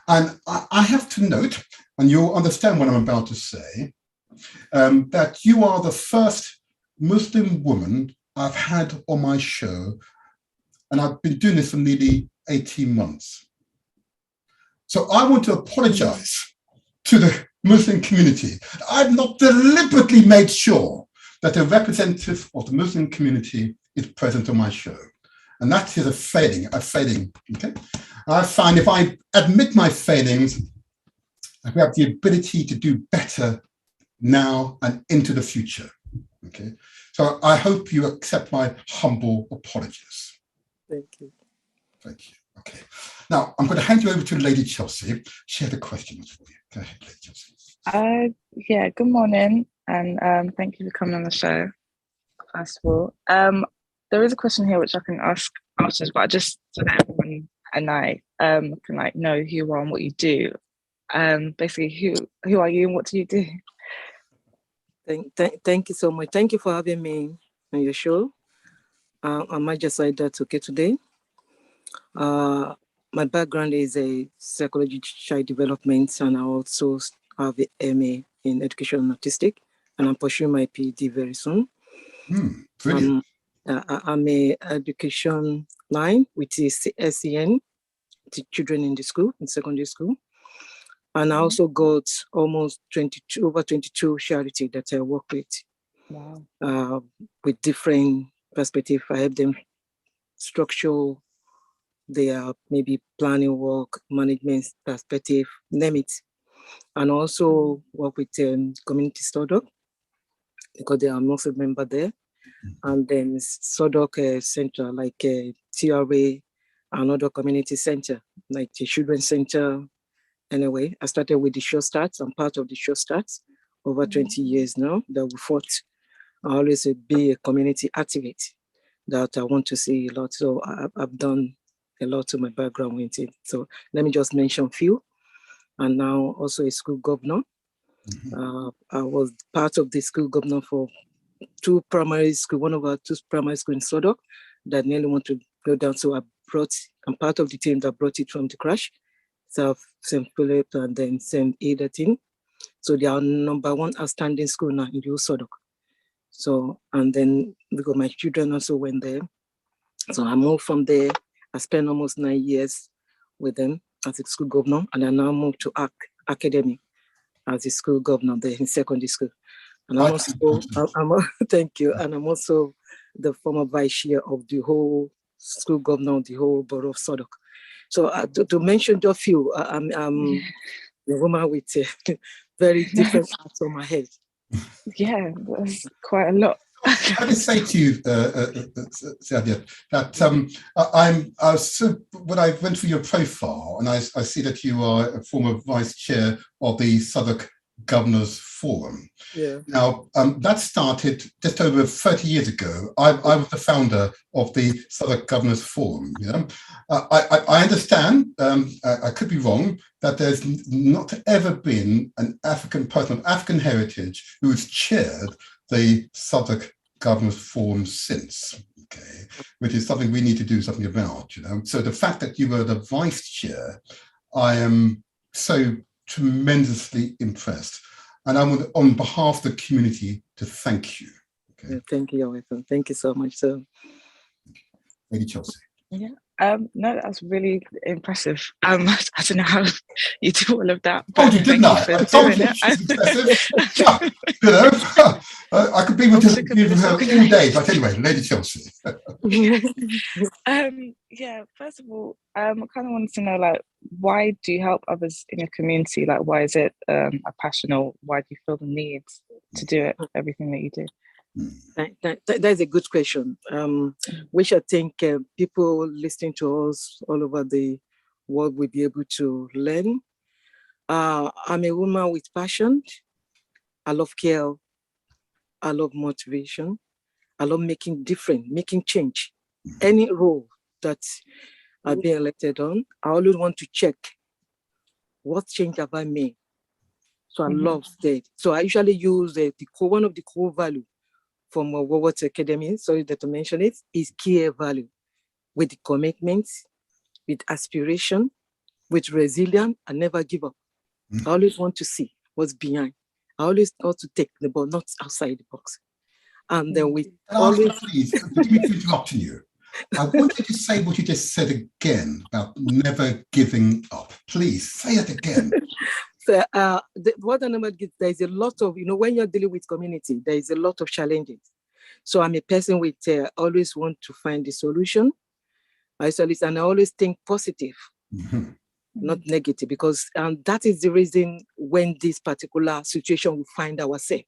And I have to note, and you'll understand what I'm about to say, that you are the first Muslim woman I've had on my show, and I've been doing this for nearly 18 months. So I want to apologize to the Muslim community. I've not deliberately made sure that a representative of the Muslim community is present on my show. And that is a failing, okay? I find if I admit my failings, I have the ability to do better now and into the future, okay? So I hope you accept my humble apologies. Thank you. Thank you. Okay. Now I'm going to hand you over to Lady Chelsea. She had a question for you. Go ahead, Lady Chelsea. Yeah, good morning, and thank you for coming on the show, first of all. There is a question here which I can ask afterwards, but just so that everyone and I can like know who you are and what you do. Basically, who are you and what do you do? Thank you so much. Thank you for having me on your show. I'm Major that's okay today. My background is a psychology, child development, and I also have an MA in education and autistic, and I'm pursuing my PhD very soon. Brilliant. I'm a education line, which is SEN, to children in the school, in secondary school. And I also got almost over 22 charity that I work with. Wow. With different perspectives. I help them structure their maybe planning work, management perspective, name it. And also work with community Southwark, because they are also a member there. And then Southwark center, like TRA, another community center, like the children's center. Anyway, I started with the show starts. I'm part of the show starts over 20 years now that we fought. I always be a community activist that I want to see a lot. So I've done a lot to my background with it. So let me just mention a few. And now also a school governor. I was part of the school governor for two primary school, one of our two primary schools in Southwark that nearly want to go down. So I'm part of the team that brought it from the crash, South St. Philip and then St. Edatin. So they are number one outstanding school now in the Southwark. So, and then because my children also went there. So I moved from there. I spent almost 9 years with them as a school governor, and I now moved to academy as a school governor there in secondary school. And I'm also, thank you. And I'm also the former vice chair of the whole school governor of the whole borough of Southwark. So to mention just a few, I'm a woman with very different parts on my head. Yeah, that's quite a lot. Let me say to you, Sadia, that when I went through your profile, and I see that you are a former vice chair of the Southwark Governors Forum. Yeah. Now, that started just over 30 years ago. I was the founder of the Southwark Governors Forum. Yeah? I understand, I could be wrong, that there's not ever been an African person of African heritage who has chaired the Southwark Governors Forum since, okay, which is something we need to do something about, you know. So the fact that you were the vice chair, I am so tremendously impressed. And I want, on behalf of the community, to thank you. Okay. Thank you, you're welcome. Thank you so much. So, Lady Chelsea. Yeah. No, that's really impressive. I don't know how you do all of that. I told you, didn't I? I told you she's impressive. You know, I could be with her all day. But anyway, Lady Chelsea. Yeah, first of all, I kind of wanted to know, like, why do you help others in your community? Like, why is it a passion, or why do you feel the need to do it, everything that you do? That's a good question, which I think people listening to us all over the world will be able to learn. I'm a woman with passion. I love care. I love motivation. I love making change. Any role that I've been elected on, I always want to check what change have I made. So I love that. So I usually use one of the core value from Warwick Academy, sorry that I mentioned it, is care value, with the commitment, with aspiration, with resilience, and never give up. I always want to see what's behind. I always want to take the ball, not outside the box. And then we always... Please, forgive me for interrupting you. I want you to say what you just said again about never giving up. Please, say it again. So what I never get, there's a lot of, when you're dealing with community, there is a lot of challenges. So I'm a person with always want to find the solution. And I always think positive, not negative, because that is the reason when this particular situation we find ourselves,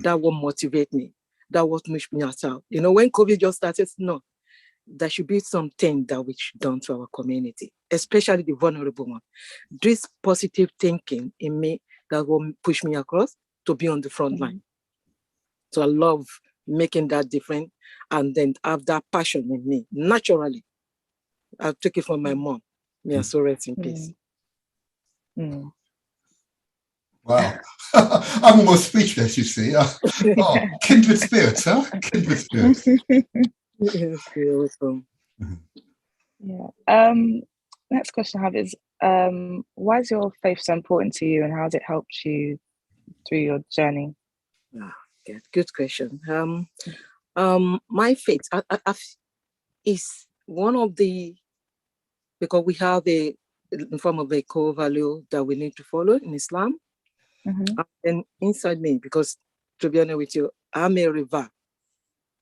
that will motivate me. That will push me out. When COVID just started, no, there should be something that we should done to our community, especially the vulnerable one. This positive thinking in me that will push me across to be on the front line. So I love making that difference and then have that passion in me naturally. I took it from my mom. May I so rest in peace. Wow. I'm almost speechless, you see. Kindred spirits, huh? Kindred spirits. Yes, you're welcome. Yeah. Next question I have is, why is your faith so important to you, and how has it helped you through your journey? Okay, good question. My faith is one of the, because we have in form of a core value that we need to follow in Islam. And inside me, because to be honest with you, I'm a revert.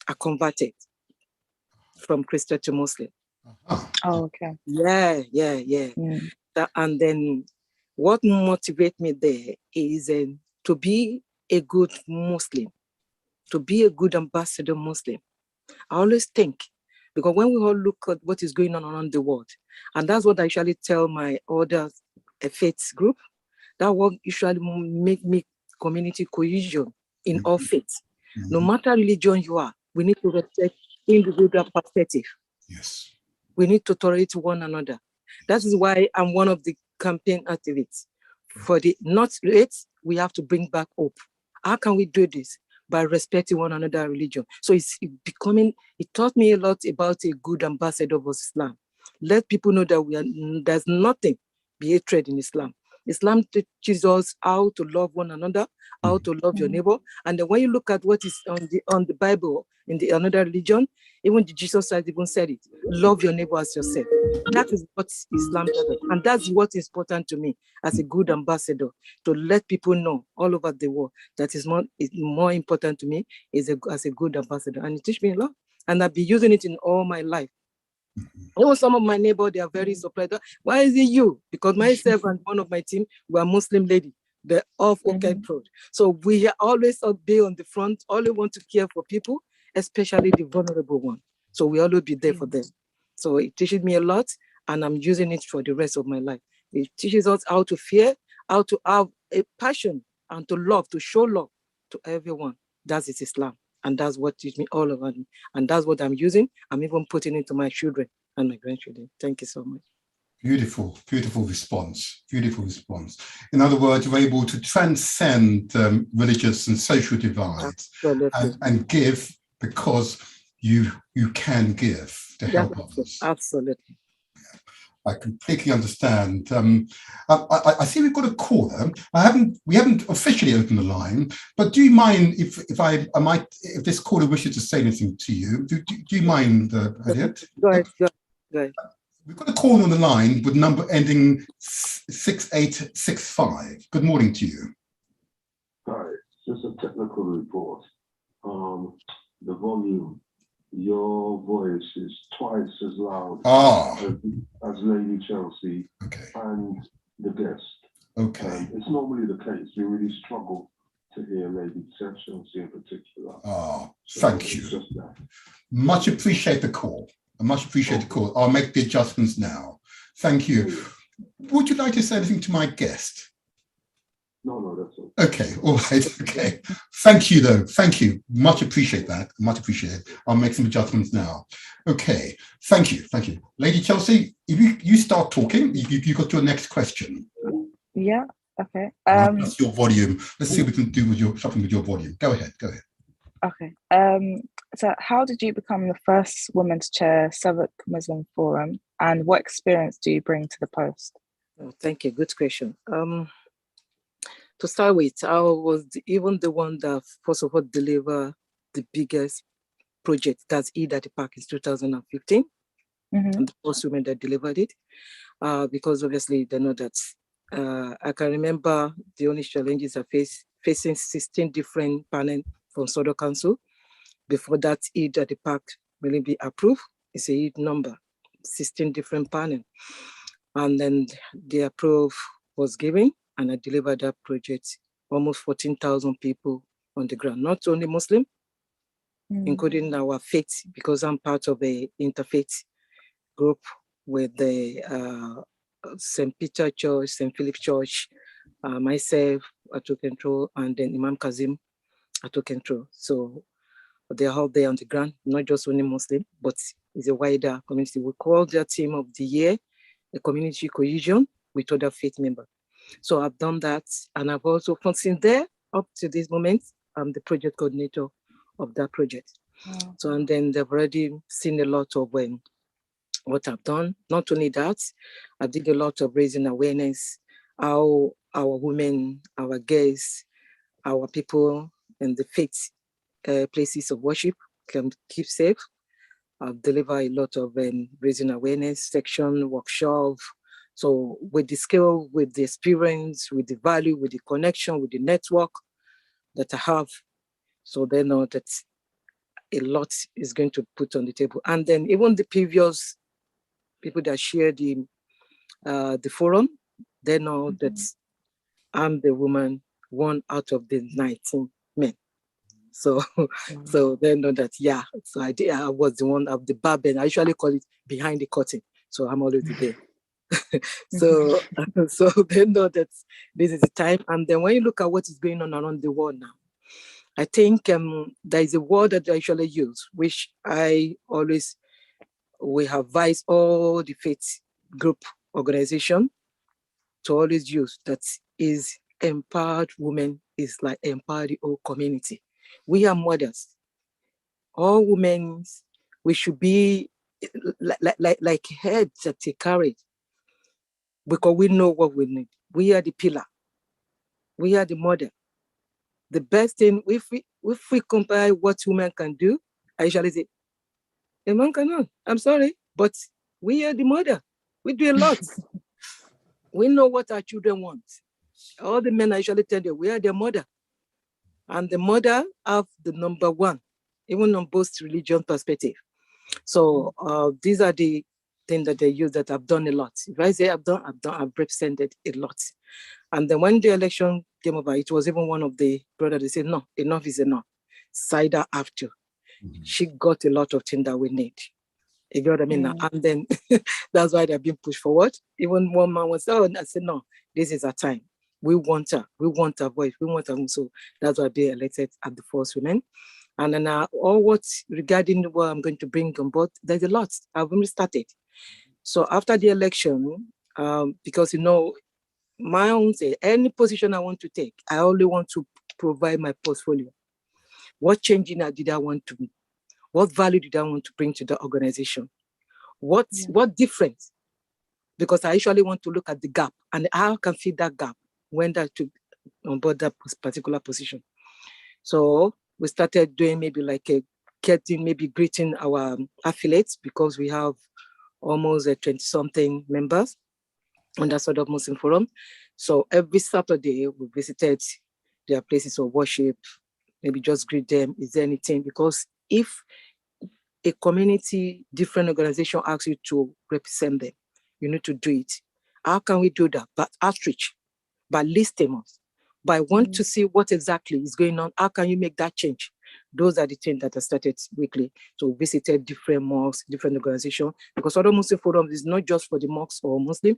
I converted from Christian to Muslim. Oh, okay. Yeah. And then what motivates me there is to be a good Muslim, to be a good ambassador Muslim. I always think, because when we all look at what is going on around the world, and that's what I usually tell my other faith group, that will usually make me community cohesion in all faiths. No matter religion you are, we need to respect individual perspective. Yes. We need to tolerate one another. That is why I'm one of the campaign activists. For the not hate, we have to bring back hope. How can we do this? By respecting one another religion. So it taught me a lot about a good ambassador of Islam. Let people know that there's nothing be hatred in Islam. Islam teaches us how to love one another, how to love your neighbor. And then when you look at what is on the Bible, in another religion, even Jesus Christ even said it, love your neighbor as yourself. That is what Islam does. And that's what is important to me as a good ambassador, to let people know all over the world that is more important to me as a good ambassador. And it teaches me a lot. And I've been using it in all my life. Even some of my neighbors, they are very surprised. Why is it you? Because myself and one of my team were Muslim lady. They're off Orchid Road. So we always be on the front, always want to care for people, especially the vulnerable one. So we always be there for them. So it teaches me a lot, and I'm using it for the rest of my life. It teaches us how to fear, how to have a passion, and to love, to show love to everyone. That is Islam. And that's what teaches me all about me. And that's what I'm using. I'm even putting it to my children and my grandchildren. Thank you so much. Beautiful, beautiful response. Beautiful response. In other words, you're able to transcend religious and social divides and give because you can give to help others. Absolutely. I completely understand. I see we've got a caller. We haven't officially opened the line, but do you mind if this caller wishes to say anything to you? Do you mind, Harriet? Go ahead. We've got a call on the line with number ending 6865. Good morning to you. Hi, just a technical report. The volume, your voice is twice as loud as Lady Chelsea and the guest. Okay. It's normally the case. We really struggle to hear Lady Chelsea in particular. Thank you. Much appreciate the call. I much appreciate the call. I'll make the adjustments now. Thank you. Would you like to say anything to my guest? No, that's all. Okay, all right, okay. Thank you, though. Thank you. Much appreciate that. Much appreciated. I'll make some adjustments now. Okay, thank you. Lady Chelsea, if you start talking, you got your next question. Yeah, okay. That's your volume. Let's see what we can do with something with your volume. Go ahead. Okay. So how did you become the first woman to chair Southwark Muslim Forum, and what experience do you bring to the post? Oh, thank you. Good question. To start with, I was even the one that first of all delivered the biggest project, that's Eid at the Park in 2015. Mm-hmm. The first woman that delivered it, because obviously they know that I can remember the only challenges I facing 16 different panels from Southwark Council. Before that Eid at the Park really be approved, it's a Eid number, 16 different panels. And then the approve was given, and I delivered that project, almost 14,000 people on the ground, not only Muslim, including our faith, because I'm part of a interfaith group with the St. Peter Church, St. Philip Church, myself, I took control, and then Imam Kazim, I took control. So they're all there on the ground, not just only Muslim, but it's a wider community. We call their team of the year, the community cohesion with other faith members. So I've done that, and I've also, from since there up to this moment, I'm the project coordinator of that project. Wow. So, and then they've already seen a lot of what I've done. Not only that, I did a lot of raising awareness, how our women, our girls, our people in the faith places of worship can keep safe. I've delivered a lot of raising awareness section, workshop. So with the skill, with the experience, with the value, with the connection, with the network that I have, so they know that a lot is going to put on the table. And then even the previous people that share the forum, they know that I'm the woman, one out of the 19 men. So, so they know that, yeah. So I was the one of the barbend. I usually call it behind the curtain. So I'm always there. So they know that this is the time. And then when you look at what is going on around the world now, I think there is a word that I usually use, which we advise all the faith group organization to always use, that is empowered women is like empower the whole community. We are mothers. All women, we should be like heads that they carry, because we know what we need. We are the pillar. We are the mother. The best thing, if we compare what women can do, I usually say, a man cannot. I'm sorry, but we are the mother. We do a lot. We know what our children want. All the men I usually tell you, we are their mother. And the mother have the number one, even on both religion perspective. So these are the things that they use that I've done a lot. If I say I've represented a lot. And then when the election came over, it was even one of the brothers, they said, no, enough is enough. Cider after. She got a lot of things that we need. You know what I mean? And then that's why they're being pushed forward. Even one man was, I said, no, this is our time. We want her. We want her voice. We want her. So that's why they elected at the first women. And then all what's regarding what I'm going to bring on board, there's a lot. I've only started. So after the election, because my own say, any position I want to take, I only want to provide my portfolio. What changing did I want to be? What value did I want to bring to the organization? What difference? Because I usually want to look at the gap and how I can fill that gap when that to on board that particular position. So we started doing maybe like greeting our affiliates, because we have almost 20-something members on that sort of Muslim forum. So every Saturday we visited their places of worship, maybe just greet them. Is there anything? Because if a community, different organization asks you to represent them, you need to do it. How can we do that? By outreach, by listing us, by want to see what exactly is going on. How can you make that change? Those are the things that I started weekly. So we visited different mosques, different organizations, because other Muslim forums is not just for the mosques or Muslim.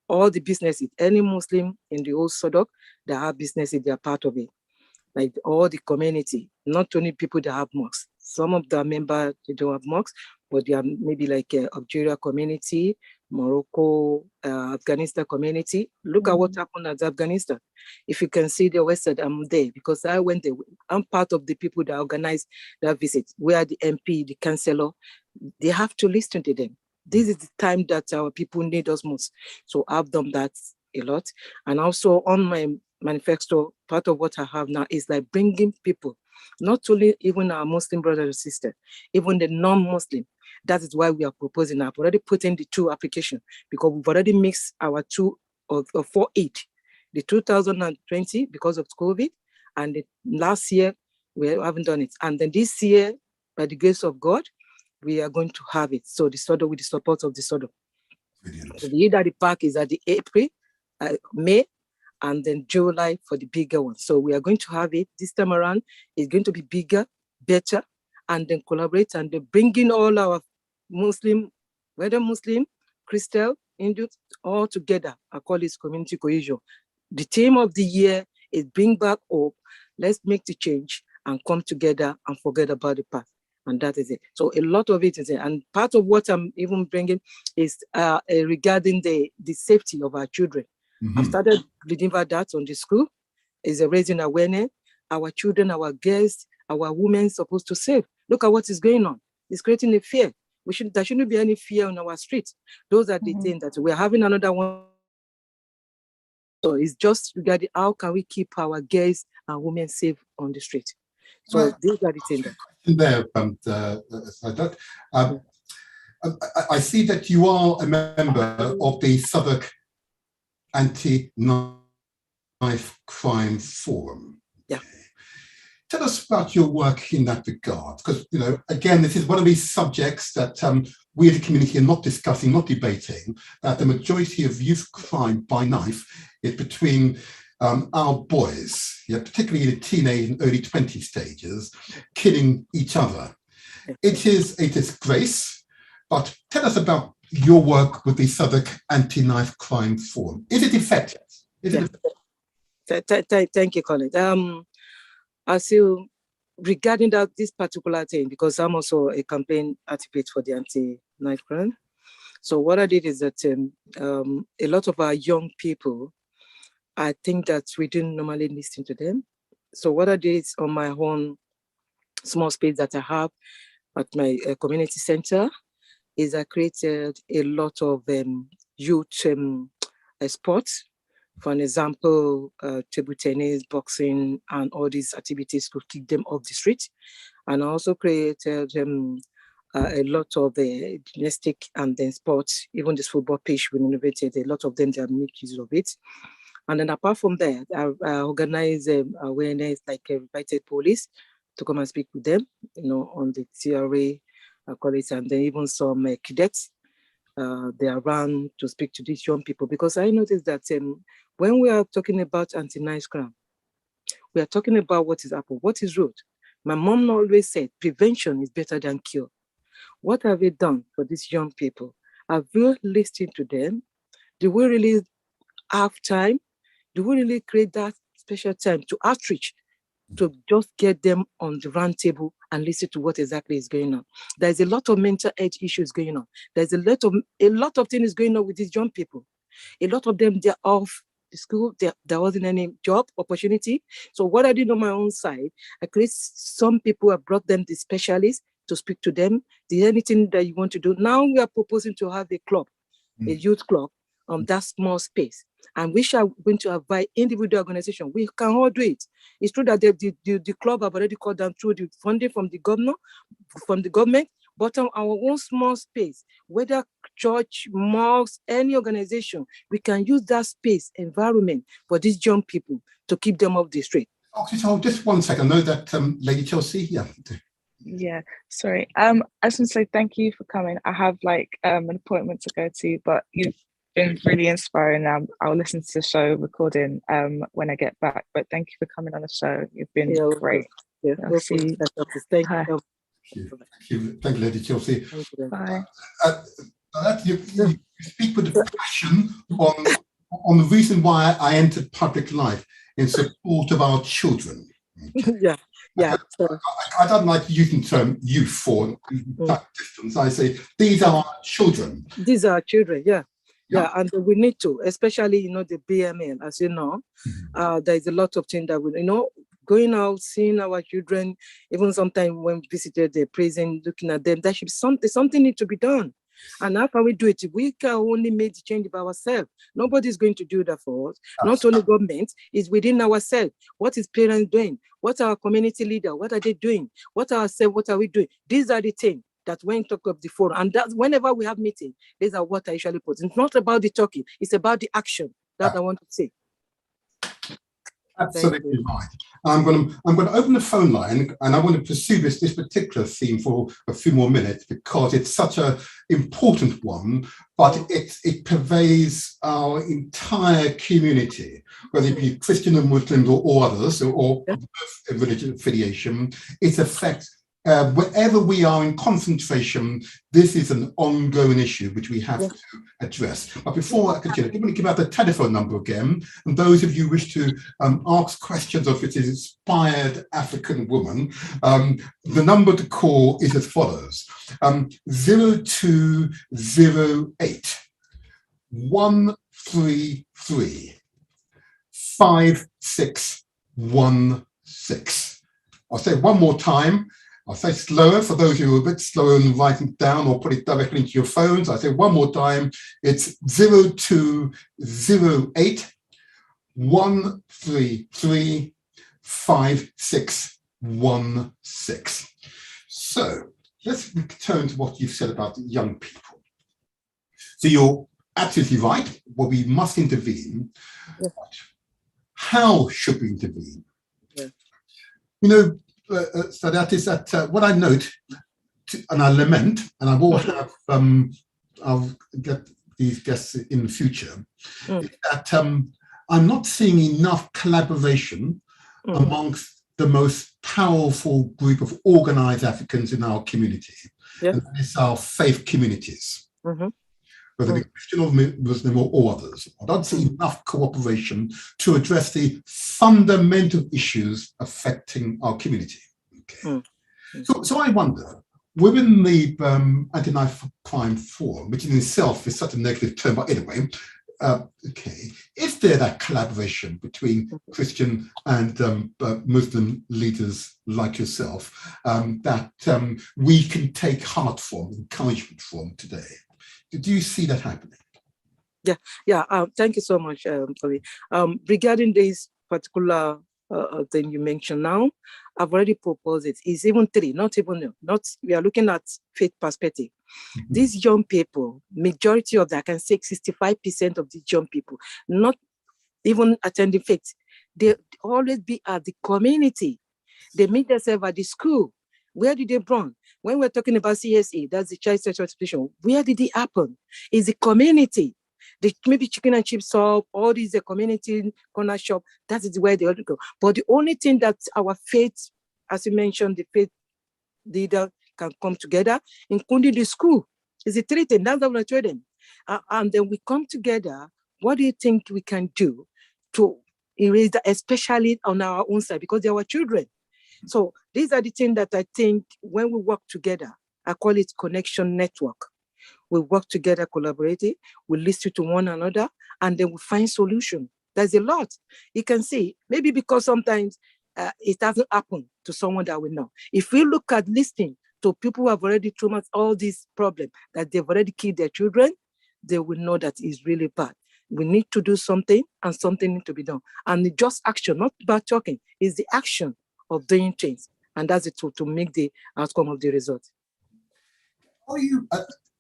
All the businesses, any Muslim in the whole Southwark, they have businesses, they are part of it. Like all the community, not only people that have mosques. Some of the members, they don't have mosques, but they are maybe like Algeria community, Morocco, Afghanistan community. Look at what happened at Afghanistan. If you can see the website, I'm there because I went there. I'm part of the people that organized that visit. We are the MP, the councillor. They have to listen to them. This is the time that our people need us most. So I've done that a lot. And also on my manifesto, part of what I have now is like bringing people, not only even our Muslim brothers and sisters, even the non-Muslim. That is why we are proposing. I've already put in the 2 applications because we've already mixed our 2 or 4-8. The 2020 because of COVID, and the last year we haven't done it. And then this year, by the grace of God, we are going to have it. So the SODO with the support of the SODO. So the Eid Park is at the April, May, and then July for the bigger one. So we are going to have it this time around. It's going to be bigger, better, and then collaborate and then bring in all our Muslim, whether Muslim, Christian, Hindu, all together. I call it community cohesion. The theme of the year is bring back hope. Let's make the change and come together and forget about the past. And that is it. So a lot of it is it. And part of what I'm even bringing is regarding the safety of our children. I've started delivering that on the school, is raising awareness. Our children, our girls, our women supposed to save. Look at what is going on. It's creating a fear. There shouldn't be any fear on our streets. Those are the things that we're having another one. So it's just regarding how can we keep our girls and women safe on the street. So these are the things. I see that you are a member of the Southwark Anti-Knife Crime Forum. Yeah. Tell us about your work in that regard, because, again, this is one of these subjects that we as a community are not discussing, not debating, that the majority of youth crime by knife is between our boys, particularly in the teenage and early 20 stages, killing each other. It is a disgrace, but tell us about your work with the Southwark Anti-Knife Crime Forum. Is it effective? Thank you, Colin. I feel regarding this particular thing, because I'm also a campaign activist for the anti-knife crime. So what I did is that a lot of our young people, I think that we didn't normally listen to them. So what I did is on my own small space that I have at my community center is I created a lot of youth sports. For an example, table tennis, boxing, and all these activities to keep them off the street. And I also created a lot of the gymnastic and then sports, even this football pitch we innovated, a lot of them, they make use of it. And then apart from that, I organize awareness, like invited police to come and speak with them, on the TRA, I call it, and then even some cadets. They are around to speak to these young people, because I noticed that when we are talking about anti-knife crime, we are talking about what is happening, what is root. My mom always said prevention is better than cure. What have we done for these young people? Have we listened to them? Do we really have time? Do we really create that special time to outreach to just get them on the round table and listen to what exactly is going on. There's a lot of mental health issues going on. There's a lot of things going on with these young people. A lot of them, they're off the school. There wasn't any job opportunity. So what I did on my own side, at least some people have brought them the specialists to speak to them. Is there anything that you want to do? Now we are proposing to have a club, a youth club, that small space. And we shall going to invite individual organization. We can all do it. It's true that the club have already called down through the funding from the government, but on our own small space, whether church, mosque, any organization, we can use that space environment for these young people to keep them off the street. Okay, so just 1 second. I know that Lady Chelsea, Yeah, sorry. I just want to say thank you for coming. I have an appointment to go to, but you've been really inspiring. I'll listen to the show recording when I get back. But thank you for coming on the show. You've been great. Yeah, I'll see you. Thank you. Thank you, Lady Chelsea. Bye. You speak with a passion on the reason why I entered public life in support of our children. Yeah. I don't like using the term youth for that distance. I say these are our children. These are children, yeah, and we need to, especially the BMN, as you know, there is a lot of things that we going out, seeing our children, even sometimes when we visited the prison, looking at them, there should be something need to be done. And how can we do it? We can only make the change by ourselves. Nobody's going to do that for us. Not only government, it's within ourselves. What is parents doing? What are our community leader? What are they doing? What are we doing? These are the things that when talk of the forum, and that's whenever we have meeting, these are what I usually put. It's not about the talking, it's about the action that I want to say. Absolutely right. I'm going to open the phone line, and I want to pursue this particular theme for a few more minutes because it's such an important one, but it pervades our entire community, whether it be Christian or Muslims or others or religious affiliation. It affects wherever we are in concentration. This is an ongoing issue which we have to address. But before I continue, I'm going to give out the telephone number again. And those of you who wish to ask questions of this inspired African woman, the number to call is as follows: 0208 133 5616. I'll say it one more time. I'll say slower for those who are a bit slower in writing it down or put it directly into your phones. I say one more time. It's 0208 133 5616. So let's return to what you've said about the young people. So you're absolutely right. Well, we must intervene. Yeah. How should we intervene? Yeah. So that is that what I note, and I lament, and I will have, I'll get these guests in the future, is that I'm not seeing enough collaboration amongst the most powerful group of organized Africans in our community, and that is our faith communities. Whether it be Christian or Muslim or others. I don't see enough cooperation to address the fundamental issues affecting our community. Okay. So I wonder, within the Anti-Knife Crime Forum, which in itself is such a negative term, but anyway, is there that collaboration between Christian and Muslim leaders like yourself that we can take heart from, encouragement from today? Do you see that happening? Thank you so much, Toby. Regarding this particular thing you mentioned now, I've already proposed it. It's even three, we are looking at faith perspective. These young people, majority of that, I can say 65% of these young people, not even attending faith, they always be at the community. They meet themselves at the school. Where did they born? When we're talking about CSE, that's the child sexual exploitation, where did it happen? Is the community. Maybe chicken and chips shop, all these community corner shop, that is where they ought to go. But the only thing that our faith, as you mentioned, the faith leader can come together, including the school, is the three things. That's what I told them. And then we come together. What do you think we can do to erase that, especially on our own side, because they are our children. So these are the things that I think when we work together, I call it connection network. We work together, collaborating, we listen to one another, and then we find solution. There's a lot. You can see, maybe because sometimes it doesn't happen to someone that we know. If we look at listening to people who have already traumatized all these problems, that they've already killed their children, they will know that it's really bad. We need to do something, and something needs to be done. And it's just action, not about talking, it's the action of doing things. And that's it to make the outcome of the result. Are you,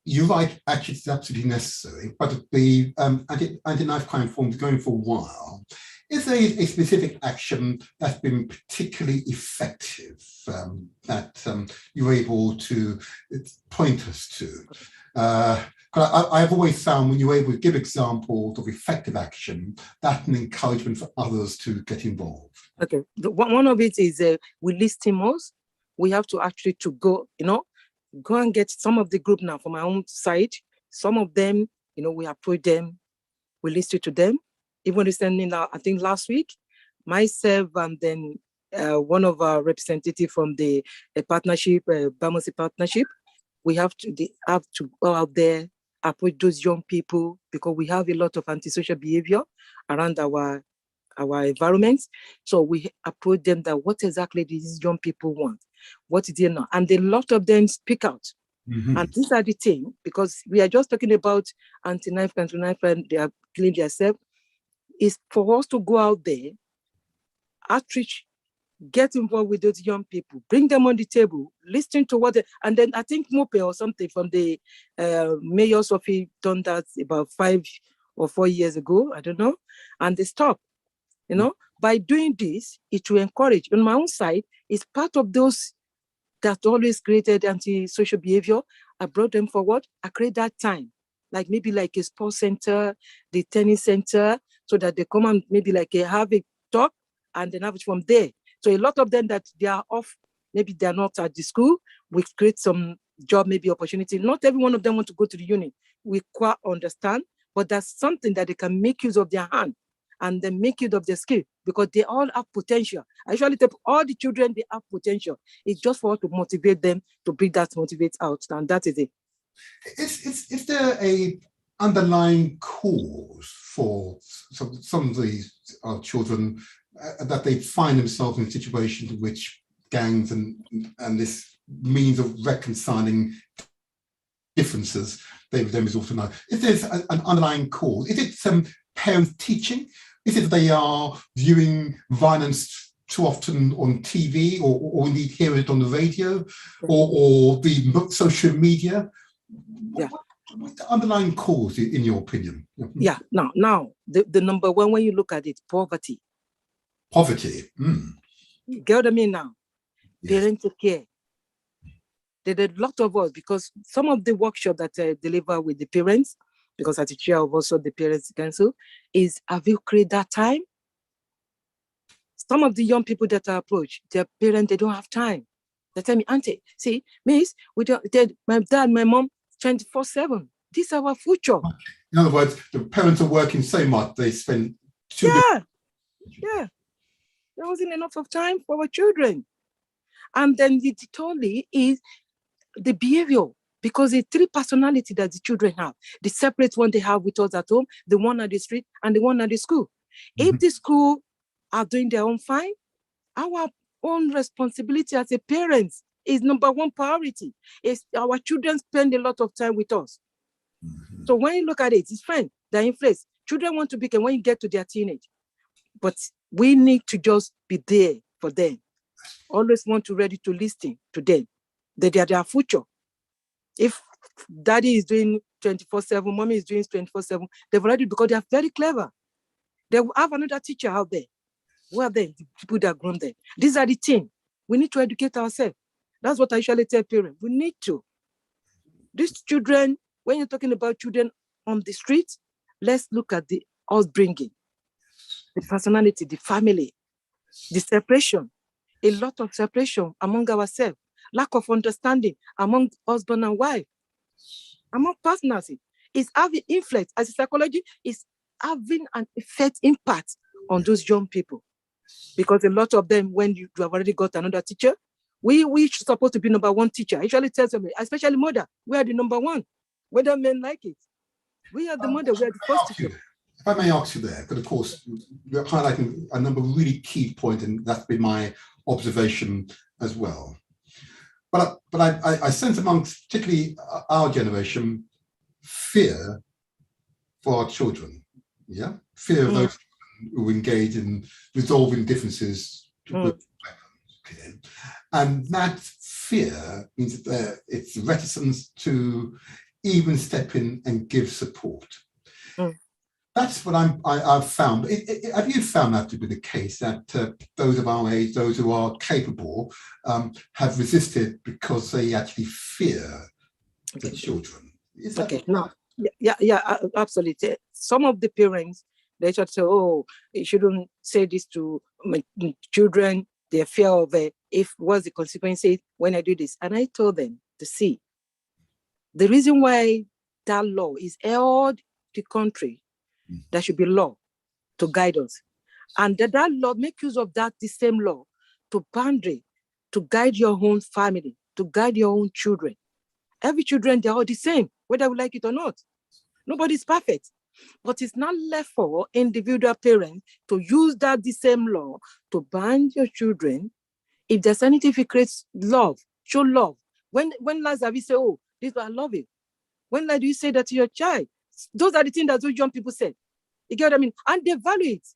you're right, actually it's absolutely necessary, but the anti-knife crime forms going for a while. Is there a specific action that's been particularly effective that you're able to point us to? I've always found when you're able to give examples of effective action, that's an encouragement for others to get involved. Okay, one of it is we listen most. We have to actually to go, go and get some of the group now from my own side. Some of them, we approach them, we listen to them. Even recently now, I think last week, myself and then one of our representatives from the partnership, Bamosi partnership, we have to go out there, approach those young people, because we have a lot of antisocial behavior around our environments. So we approach them that what exactly these young people want, what is they know, and a lot of them speak out. Mm-hmm. And these are the things, because we are just talking about anti-knife and they are killing themselves. Is for us to go out there, outreach, get involved with those young people, bring them on the table, listen to what and then I think Mope or something from the mayor's office done that about 5 or 4 years ago, I don't know, and they stopped. By doing this, it will encourage. On my own side, it's part of those that always created anti-social behavior. I brought them forward. I create that time, like maybe like a sports center, the tennis center, so that they come and maybe like have a talk and then have it from there. So a lot of them that they are off, maybe they're not at the school, we create some job, maybe opportunity. Not every one of them want to go to the uni. We quite understand, but that's something that they can make use of their hand and then make use of their skill, because they all have potential. I usually tell all the children, they have potential. It's just for us to motivate them, to bring that motivate out, and that is it. Is there a underlying cause for some of these children that they find themselves in situations in which gangs and this means of reconciling differences they resort to know? If there's an underlying cause, is it some parents teaching? Is it that they are viewing violence too often on TV or indeed hear it on the radio or the social media? Yeah. What's the underlying cause, in your opinion? Yeah. Now, the number one, when you look at it, poverty. Poverty. You get what I mean now? Yes. Parental care. There are a lot of us, because some of the workshop that I deliver with the parents, because as a chair of also the Parents Council, is have you created that time? Some of the young people that I approach, their parents, they don't have time. They tell me, Auntie, see, Miss, my dad, my mom, 24/7. This is our future. In other words, the parents are working so much, they spend too Yeah. There wasn't enough of time for our children. And then the totally is the behavior, because the 3 personality that the children have, the separate one they have with us at home, the one at the street, and the one at the school. Mm-hmm. If the school are doing their own fine, our own responsibility as a parents is number one priority. Is our children spend a lot of time with us. Mm-hmm. So when you look at it, it's fine. They're in place. Children want to begin when you get to their teenage. But we need to just be there for them. Always want to ready to listen to them. They are their future. If daddy is doing 24/7, mommy is doing 24/7, they've already, because they are very clever. They will have another teacher out there. Who are they? The people that grown there. These are the things. We need to educate ourselves. That's what I usually tell parents. We need to. These children, when you're talking about children on the street, let's look at the upbringing, the personality, the family, the separation. A lot of separation among ourselves, lack of understanding among husband and wife, among partners. Is having influence as a psychology, is having an effect, impact on those young people. Because a lot of them, when you have already got another teacher, we supposed to be number one teacher. I usually tell them, especially mother, we are the number one, whether men like it. We are the mother, we are the first teacher. If I may ask you there, but of course, you're highlighting a number of really key points, and that's been my observation as well. But I sense amongst particularly our generation, fear for our children. Yeah, fear of those who engage in resolving differences with weapons. Okay. And that fear means that it's reticence to even step in and give support. That's what I've found. Have you found that to be the case, that those of our age, those who are capable, have resisted because they actually fear the children? Is that No. Yeah, absolutely. Some of the parents, they should say, oh, you shouldn't say this to my children. They fear of what's the consequences when I do this. And I told them to see the reason why that law is held the country. There should be law to guide us. And that law, make use of that, the same law, to boundary, to guide your own family, to guide your own children. Every children, they're all the same, whether we like it or not. Nobody's perfect. But it's not left for individual parents to use that the same law to bind your children. If there's anything, if it creates love, show love. When last have you say, oh, this I love you? When last do you say that to your child? Those are the things that those young people say. You get what I mean? And they value it.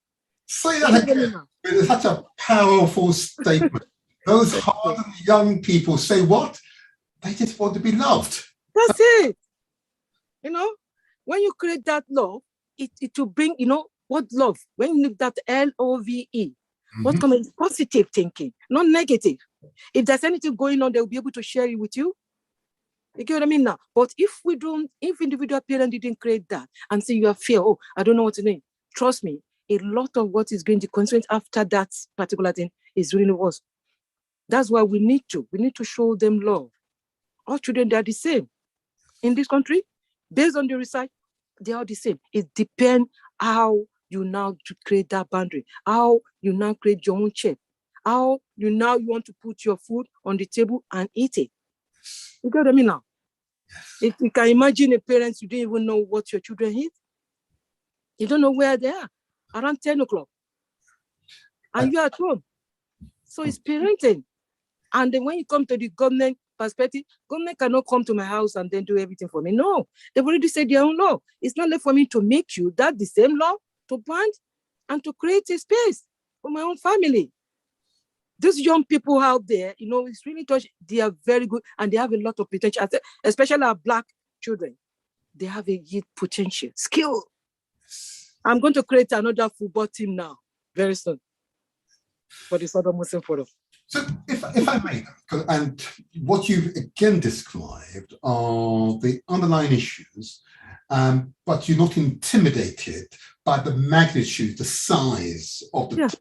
Say that again. It's such a powerful statement. Those hardened young people say what? They just want to be loved. That's it. When you create that love, it will bring, what love? When you look at LOVE, what comes is positive thinking, not negative. If there's anything going on, they'll be able to share it with you. You get what I mean now? But if individual parent didn't create that and say you have fear, oh, I don't know what to do. Trust me, a lot of what is going to consequence after that particular thing is really worse. That's why we need to show them love. All children, they are the same. In this country, based on the research, they are the same. It depends how you now to create that boundary, how you now create your own check, how you want to put your food on the table and eat it. You get what I mean now? If you can imagine a parent, you don't even know what your children eat. You don't know where they are around 10 o'clock. And you're at home. So it's parenting. And then when you come to the government perspective, government cannot come to my house and then do everything for me. No, they've already said their own law. It's not left for me to make you that the same law to band and to create a space for my own family. These young people out there, it's really touched. They are very good and they have a lot of potential, especially our Black children. They have a huge potential, skill. I'm going to create another football team now, very soon, for the Southern Muslim Forum. So if I may, and what you've again described are the underlying issues, but you're not intimidated by the magnitude, the size of the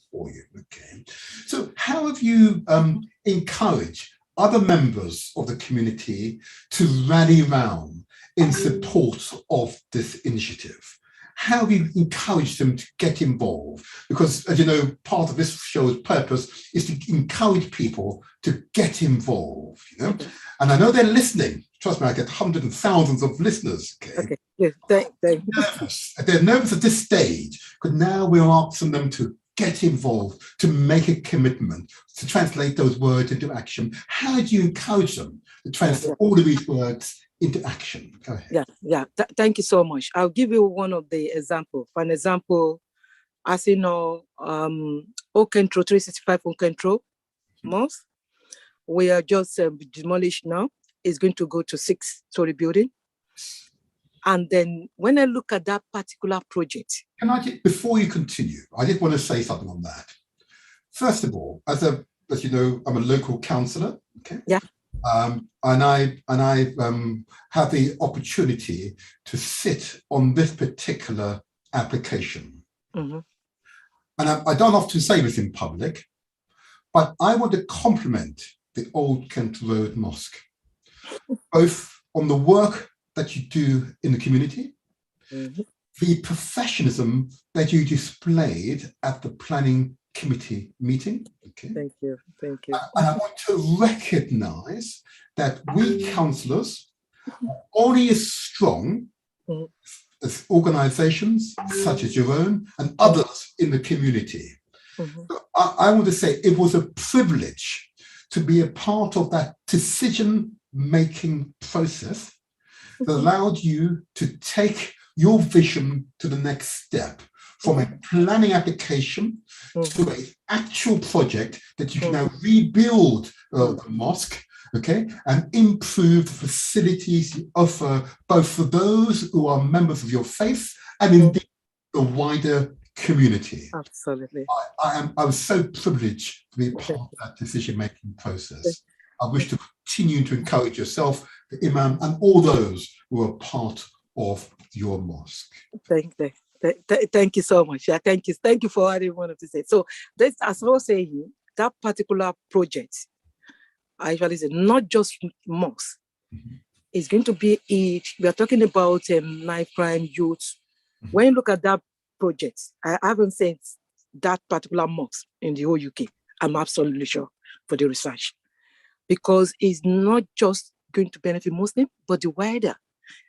for you. Okay. So how have you encouraged other members of the community to rally around in support of this initiative? How have you encouraged them to get involved? Because, as you know, part of this show's purpose is to encourage people to get involved, And I know they're listening. Trust me, I get hundreds and thousands of listeners. Okay. Yes. They're nervous at this stage, because now we're asking them to get involved, to make a commitment, to translate those words into action. How do you encourage them to translate all of these words into action? Go ahead. Thank you so much. I'll give you one of the examples. For an example, as you know, Control 365 Control Mosque, we are just demolished now. It's going to go to 6-story building. And then when I look at that particular project. Can I, before you continue, I did want to say something on that. First of all, as you know, I'm a local councillor. Okay. Yeah. And I have the opportunity to sit on this particular application. And I don't often say this in public, but I want to compliment the Old Kent Road Mosque, both on the work that you do in the community, the professionalism that you displayed at the planning committee meeting. Okay. Thank you. Thank you. And I want to recognize that we councillors are only as strong Mhm. as organizations such as your own and others in the community. Mhm. I want to say it was a privilege to be a part of that decision-making process that allowed you to take your vision to the next step, from a planning application to an actual project that you can now rebuild the mosque, okay, and improve the facilities you offer both for those who are members of your faith and indeed the wider community. Absolutely. I was so privileged to be a part of that decision-making process. I wish to continue to encourage yourself, the Imam, and all those who are part of your mosque. Thank you so much. Yeah, thank you for what you wanted to say. So this, as I was saying, that particular project, I actually said not just mosque. It's going to be we are talking about knife crime, youth. When you look at that project, I haven't seen that particular mosque in the whole UK. I'm absolutely sure for the research, because it's not just going to benefit Muslim, but the wider.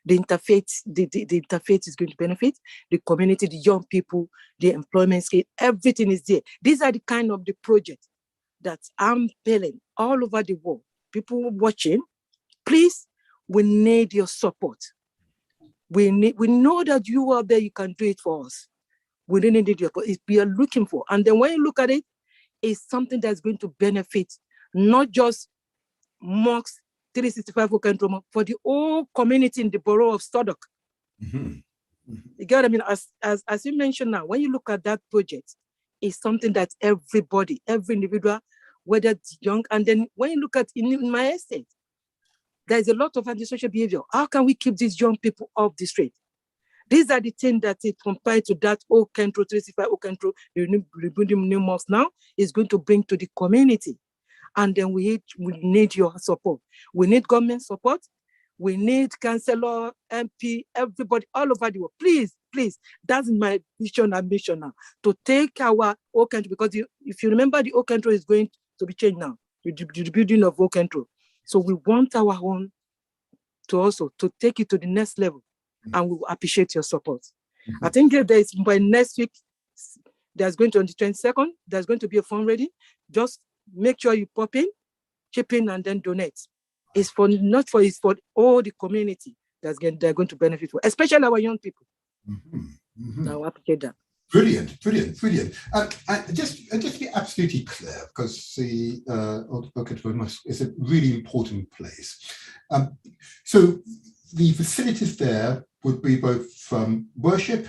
The interfaith, the interfaith is going to benefit the community, the young people, the employment scale, everything is there. These are the kind of the projects that I'm feeling all over the world. People watching, please, we need your support. We know that you are there, you can do it for us. We really need your support. We are looking for. And then when you look at it, it's something that's going to benefit not just mosques, 365 for the whole community in the borough of Southwark. You get what I mean? As you mentioned now, when you look at that project, it's something that everybody, every individual, whether it's young, and then when you look at in my estate, there's a lot of antisocial behavior. How can we keep these young people off the street? These are the things that it compared to that old control, 365 old control, the new mosque now is going to bring to the community. And then we need your support. We need government support. We need councillor, MP, everybody all over the world. Please, that's my vision and mission now, to take our old country, because if you remember, the old country is going to be changed now, the building of old country. So we want our own to also to take it to the next level, and we will appreciate your support. I think there is, by next week, there's going to, on the 22nd, there's going to be a fundraising. Just make sure you pop in, chip in, and then donate. It's for all the community they're going to benefit from, especially our young people. Now, I appreciate that. Brilliant. Just to be absolutely clear, because the is a really important place. So the facilities there would be both worship,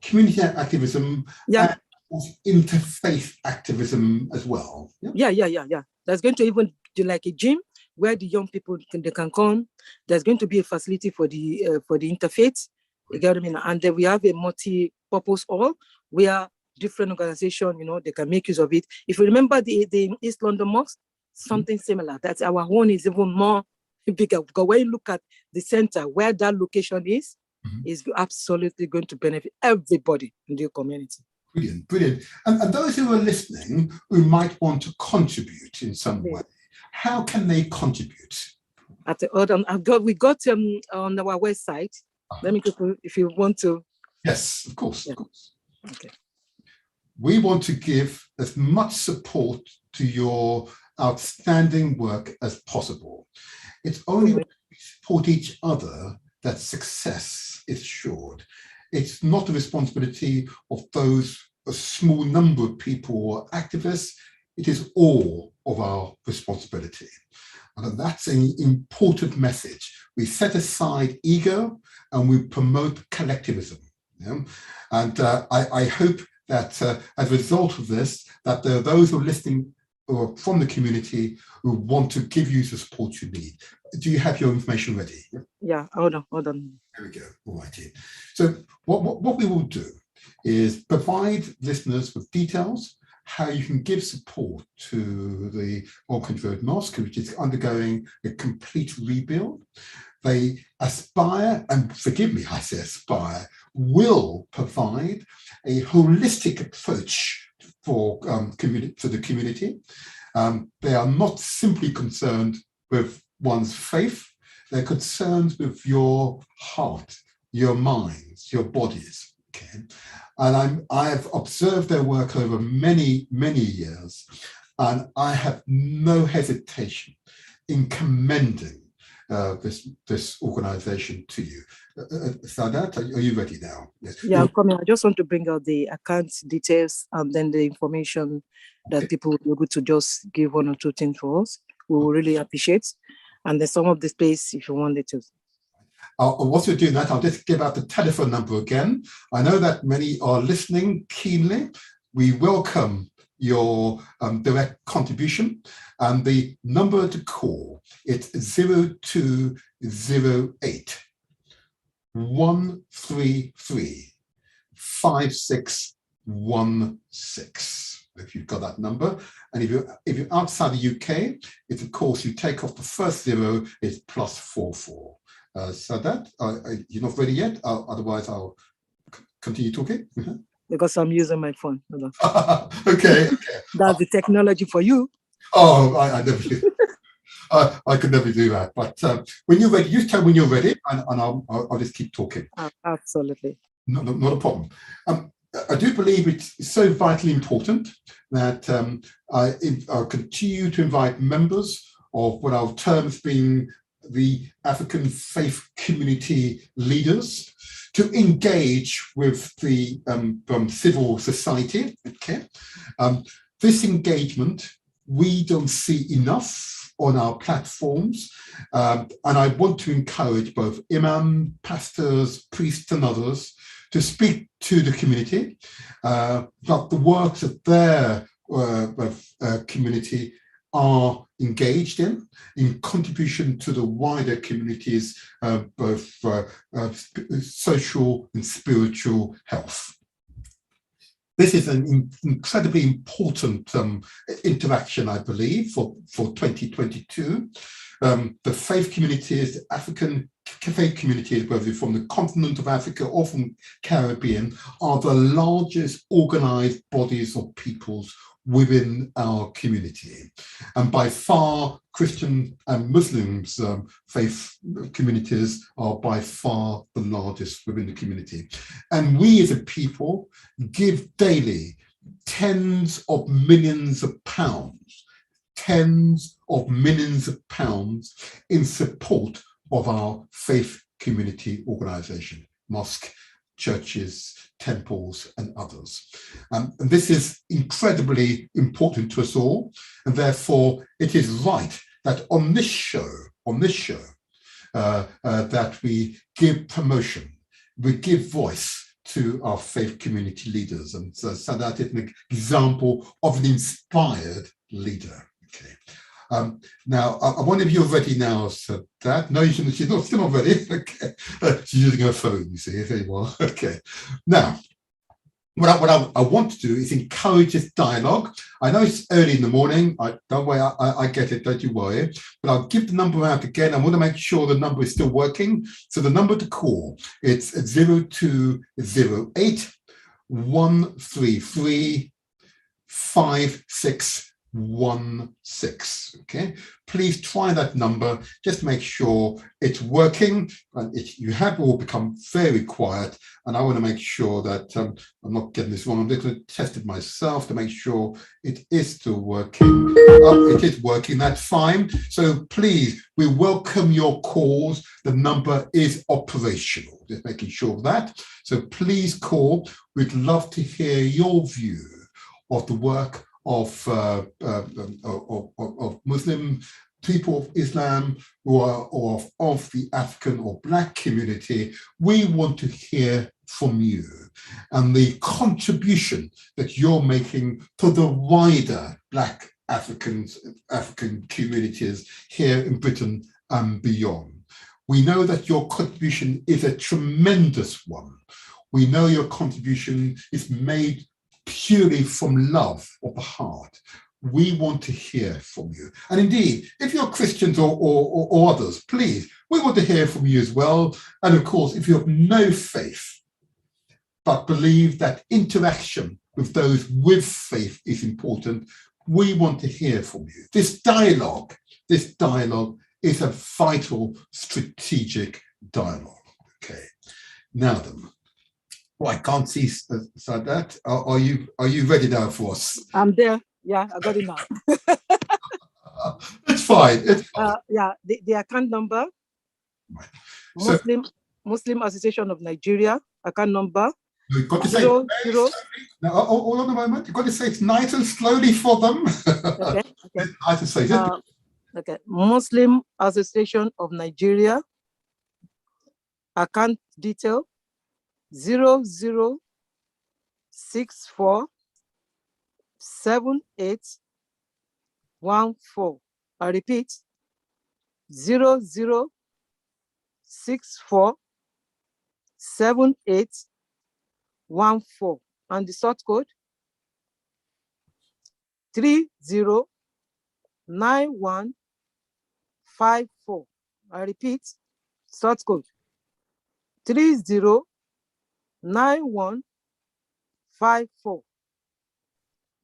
community activism, and interfaith activism as well. Yeah. There's going to even do like a gym where the young people can come. There's going to be a facility for the interfaith. You get what I mean? And then we have a multi-purpose hall where different organizations, they can make use of it. If you remember the East London Mosque, something similar. That's our own is even more bigger, because when you look at the center where that location is absolutely going to benefit everybody in the community. Brilliant. And those who are listening who might want to contribute in some way, how can they contribute? We got on our website. Let me go, if you want to. Yes, of course. Okay. We want to give as much support to your outstanding work as possible. It's only when we support each other that success is assured. It's not the responsibility of a small number of people or activists. It is all of our responsibility. And that's an important message. We set aside ego and we promote collectivism. And I hope that as a result of this, that there are those who are listening who are from the community who want to give you the support you need. Do you have your information ready? Yeah, hold on. There we go. All righty. So what we will do is provide listeners with details how you can give support to the Auckland Road Mosque, which is undergoing a complete rebuild. They aspire, and forgive me, I say aspire, will provide a holistic approach for the community. They are not simply concerned with one's faith, they're concerned with your heart, your minds, your bodies. Okay, and I have observed their work over many, many years, and I have no hesitation in commending this organization to you. Sadat, are you ready now? Yes. Yeah, I'm coming. I just want to bring out the account details and then the information that people will be able to just give one or two things for us. We will really appreciate. And then some of the space, if you wanted to. Whilst you're doing that, I'll just give out the telephone number again. I know that many are listening keenly. We welcome your direct contribution, and the number to call, it's 0208 133 5616. If you've got that number, and if you're outside the UK, it's of course you take off the first zero, it's +44. Sadat, you're not ready yet? Otherwise, I'll continue talking. Because I'm using my phone. Okay. That's the technology for you. Oh, I never do. I could never do that. But when you're ready, you tell me when you're ready, and I'll just keep talking. Absolutely. Not a problem. I do believe it's so vitally important that I continue to invite members of what I'll term as being the African faith community leaders to engage with the civil society. Okay, this engagement we don't see enough on our platforms, and I want to encourage both imam, pastors, priests, and others to speak to the community about the works that their community are engaged in contribution to the wider community's both social and spiritual health. This is an incredibly important interaction, I believe, for 2022. The faith communities, the African faith communities, whether from the continent of Africa or from Caribbean, are the largest organized bodies of peoples within our community. And by far, Christian and Muslims faith communities are by far the largest within the community. And we as a people give daily tens of millions of pounds in support of our faith community organization, mosque, churches, temples, and others. And this is incredibly important to us all, and therefore it is right that on this show, that we give promotion, we give voice to our faith community leaders. And so that is an example of an inspired leader. Okay. Now, I wonder if you're ready now, so that. No, she's not, still not ready. Okay. She's using her phone, you see. There you are. Okay. Now, what I want to do is encourage this dialogue. I know it's early in the morning. Don't worry, I get it, don't you worry. But I'll give the number out again. I want to make sure the number is still working. So the number to call, it's 0208 133 5616. Okay, please try that number. Just make sure it's working. And you have all become very quiet, and I want to make sure that I'm not getting this wrong. I'm just going to test it myself to make sure it is still working. It is working. That's fine. So please, we welcome your calls. The number is operational. Just making sure of that. So please call. We'd love to hear your view of the work of Muslim people of Islam or of the African or Black community. We want to hear from you and the contribution that you're making to the wider Black African communities here in Britain and beyond. We know that your contribution is a tremendous one. We know your contribution is made purely from love of the heart. We want to hear from you. And indeed, if you're Christians or others, please, we want to hear from you as well. And of course, if you have no faith, but believe that interaction with those with faith is important, we want to hear from you. This dialogue is a vital strategic dialogue. Okay. Now then, well, I can't see Sadat. Are you ready now for us? I'm there. Yeah, I got it now. It's fine. It's fine. Yeah, the account number. Right. So, Muslim Association of Nigeria account number. You've got to say, now, hold on a moment. You've got to say it nice and slowly for them. Okay. Nice and slowly. Okay. Muslim Association of Nigeria account detail 00647814. I repeat, 00647814, and the sort code 309154. I repeat, sort code 309154.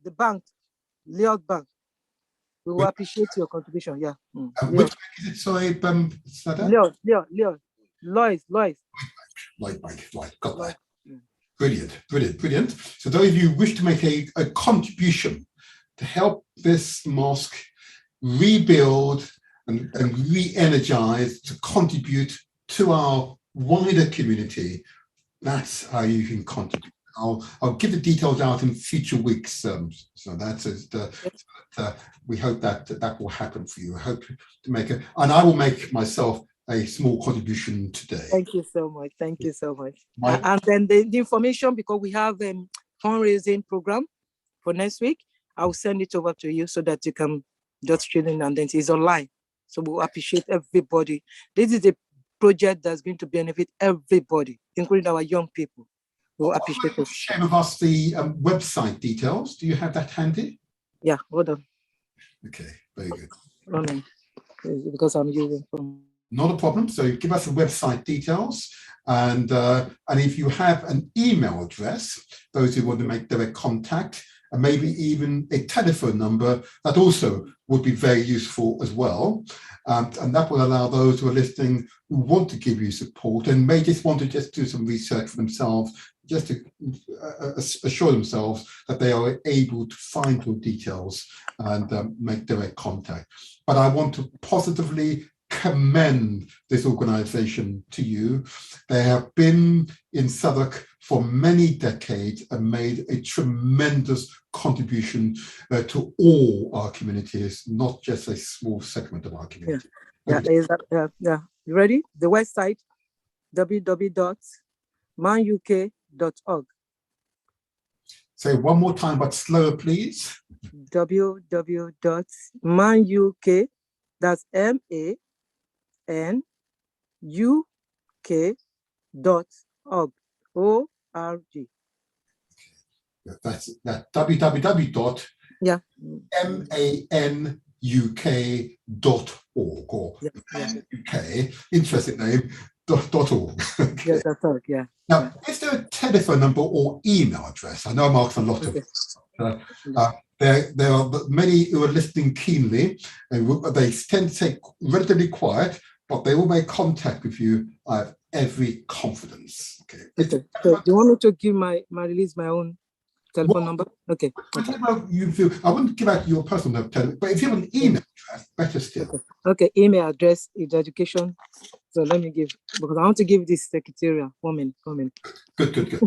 The bank, Leod Bank. We will appreciate your contribution. Yeah. Which bank is it? Sorry, Sada? Leod. Lois. Right. Got that. Brilliant. So those of you who wish to make a contribution to help this mosque rebuild and re-energize, to contribute to our wider community, that's how you can contribute. I'll give the details out in future weeks. So that's we hope that will happen for you. I hope to make and I will make myself a small contribution today. Thank you so much. And then the information, because we have a fundraising program for next week, I'll send it over to you so that you can just tune in, and then it's online. So we'll appreciate everybody. This is a project that's going to benefit everybody, including our young people. We'll appreciate it. Share with us the website details. Do you have that handy? Yeah, hold on. Okay, very good. Hold on. Because I'm using from. Not a problem. So give us the website details, and if you have an email address, those who want to make direct contact, and maybe even a telephone number, that also would be very useful as well. And that will allow those who are listening who want to give you support and may just want to do some research for themselves, just to assure themselves that they are able to find your details and make direct contact. But I want to positively commend this organization to you. They have been in Southwark for many decades and made a tremendous contribution to all our communities, not just a small segment of our community. Yeah. You ready? The website, www.manuk.org. Say one more time, but slower, please. www.manuk, that's MANUK.org. O-R-G. That's www.manuk.org or UK, interesting name, .org. Yeah, .org, yeah. Now, is there a telephone number or email address? I know I'm asking a lot of there are many who are listening keenly, and they tend to stay relatively quiet, but they will make contact with you. I have every confidence. Okay. So do you want me to give my own telephone number? Okay. You feel I wouldn't give out your personal number, but if you have an email address, better still. Okay. Email address is education. So let me give, because I want to give this secretarial 1 minute. Good. Okay.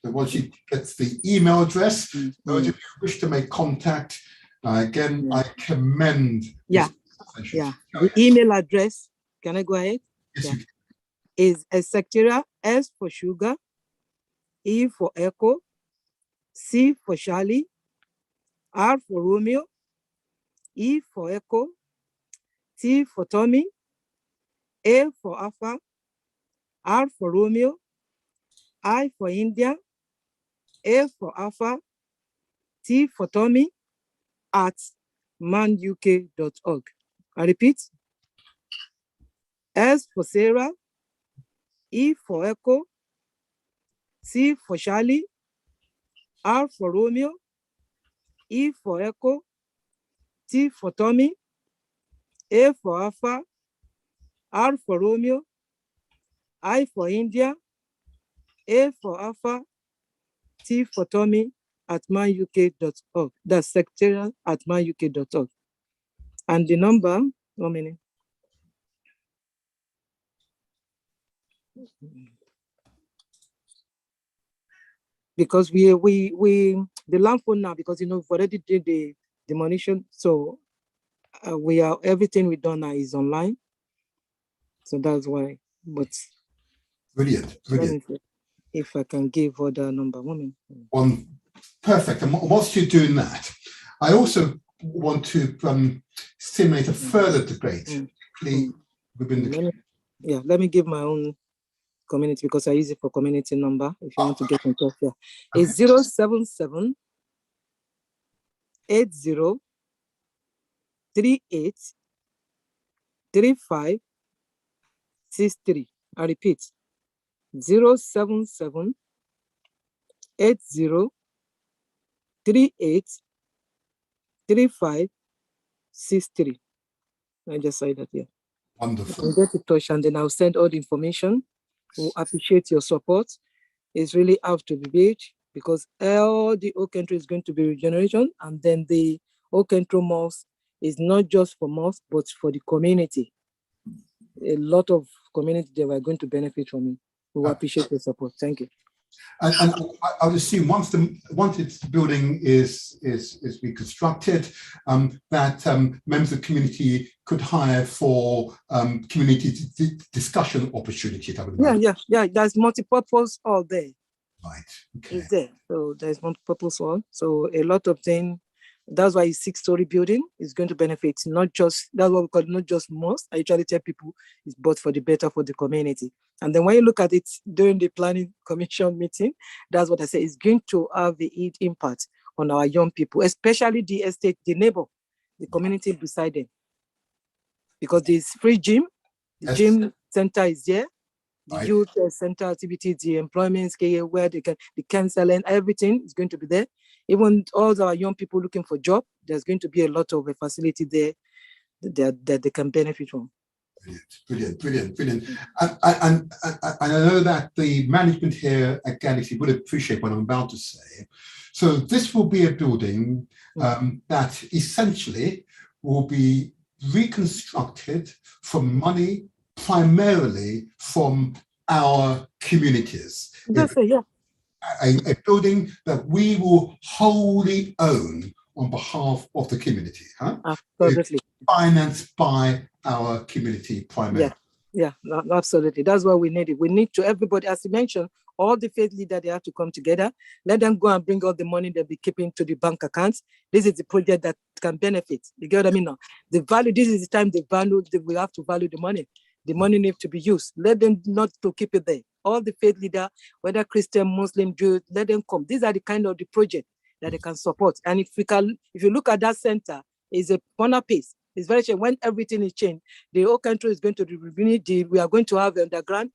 So once she gets the email address, those of you who wish to make contact, again, I commend. The email address. Can I go ahead? Yes, you can. Is a secretarial, S for sugar, E for echo, C for Charlie, R for Romeo, E for echo, T for Tommy, A for Alpha, R for Romeo, I for India, A for Alpha, T for Tommy, at manuk.org. I repeat, S for Sarah, E for Echo, C for Charlie, R for Romeo, E for Echo, T for Tommy, A for Alpha, R for Romeo, I for India, A for Alpha, T for Tommy, at manuk.org. That's secretarial at manuk.org. And the number, 1 minute. Because we the land phone now, because we've already did the demolition, so we are, everything we've done now is online, so that's why. But Brilliant. if I can give other number, 1 minute. Perfect. And whilst you're doing that, I also want to stimulate a further debate, particularly within the let me give my own community, because I use it for community number. If you want to get in touch, it's 077 80 38 35 63. I repeat, 077 80 38 35 63. I just say that here. Wonderful. You can get in touch, and then I'll send all the information. We'll appreciate your support. It's really out to the beach, because all the Oak Country is going to be regeneration, and then the Oak Country mosque is not just for mosque, but for the community. A lot of community that are going to benefit from it. We will appreciate your support. Thank you. And I would assume once its building is reconstructed, that members of the community could hire for community discussion opportunity. Yeah. There's multi-purpose all there. Right. Okay. It's there. So there's multi-purpose all. So a lot of things. That's why it's 6-story building is going to benefit not just, that's what we call not just most. I usually tell people it's both for the better for the community. And then when you look at it during the planning commission meeting, that's what I say, it's going to have the impact on our young people, especially the estate, the neighbor, the community beside them. Because there's free gym, the gym center is there, the youth center activities, the employment scale where they can, the counseling, everything is going to be there. Even all our young people looking for job, there's going to be a lot of a facility there that they can benefit from. Brilliant. And I know that the management here at Galaxy would appreciate what I'm about to say. So this will be a building that essentially will be reconstructed from money primarily from our communities. That's it, yeah. A building that we will wholly own on behalf of the community. Absolutely. Financed by our community primarily. Yeah, absolutely. That's what we need. We need to, everybody, as you mentioned, all the faith leaders, they have to come together. Let them go and bring all the money they'll be keeping to the bank accounts. This is the project that can benefit. You get what I mean now? The value, this is the time we have to value the money. The money needs to be used. Let them not to keep it there. All the faith leaders, whether Christian, Muslim, Jew, let them come. These are the kind of the project that they can support. And if you look at that center, it's a corner piece. It's very sure when everything is changed, the whole country is going to we are going to have an underground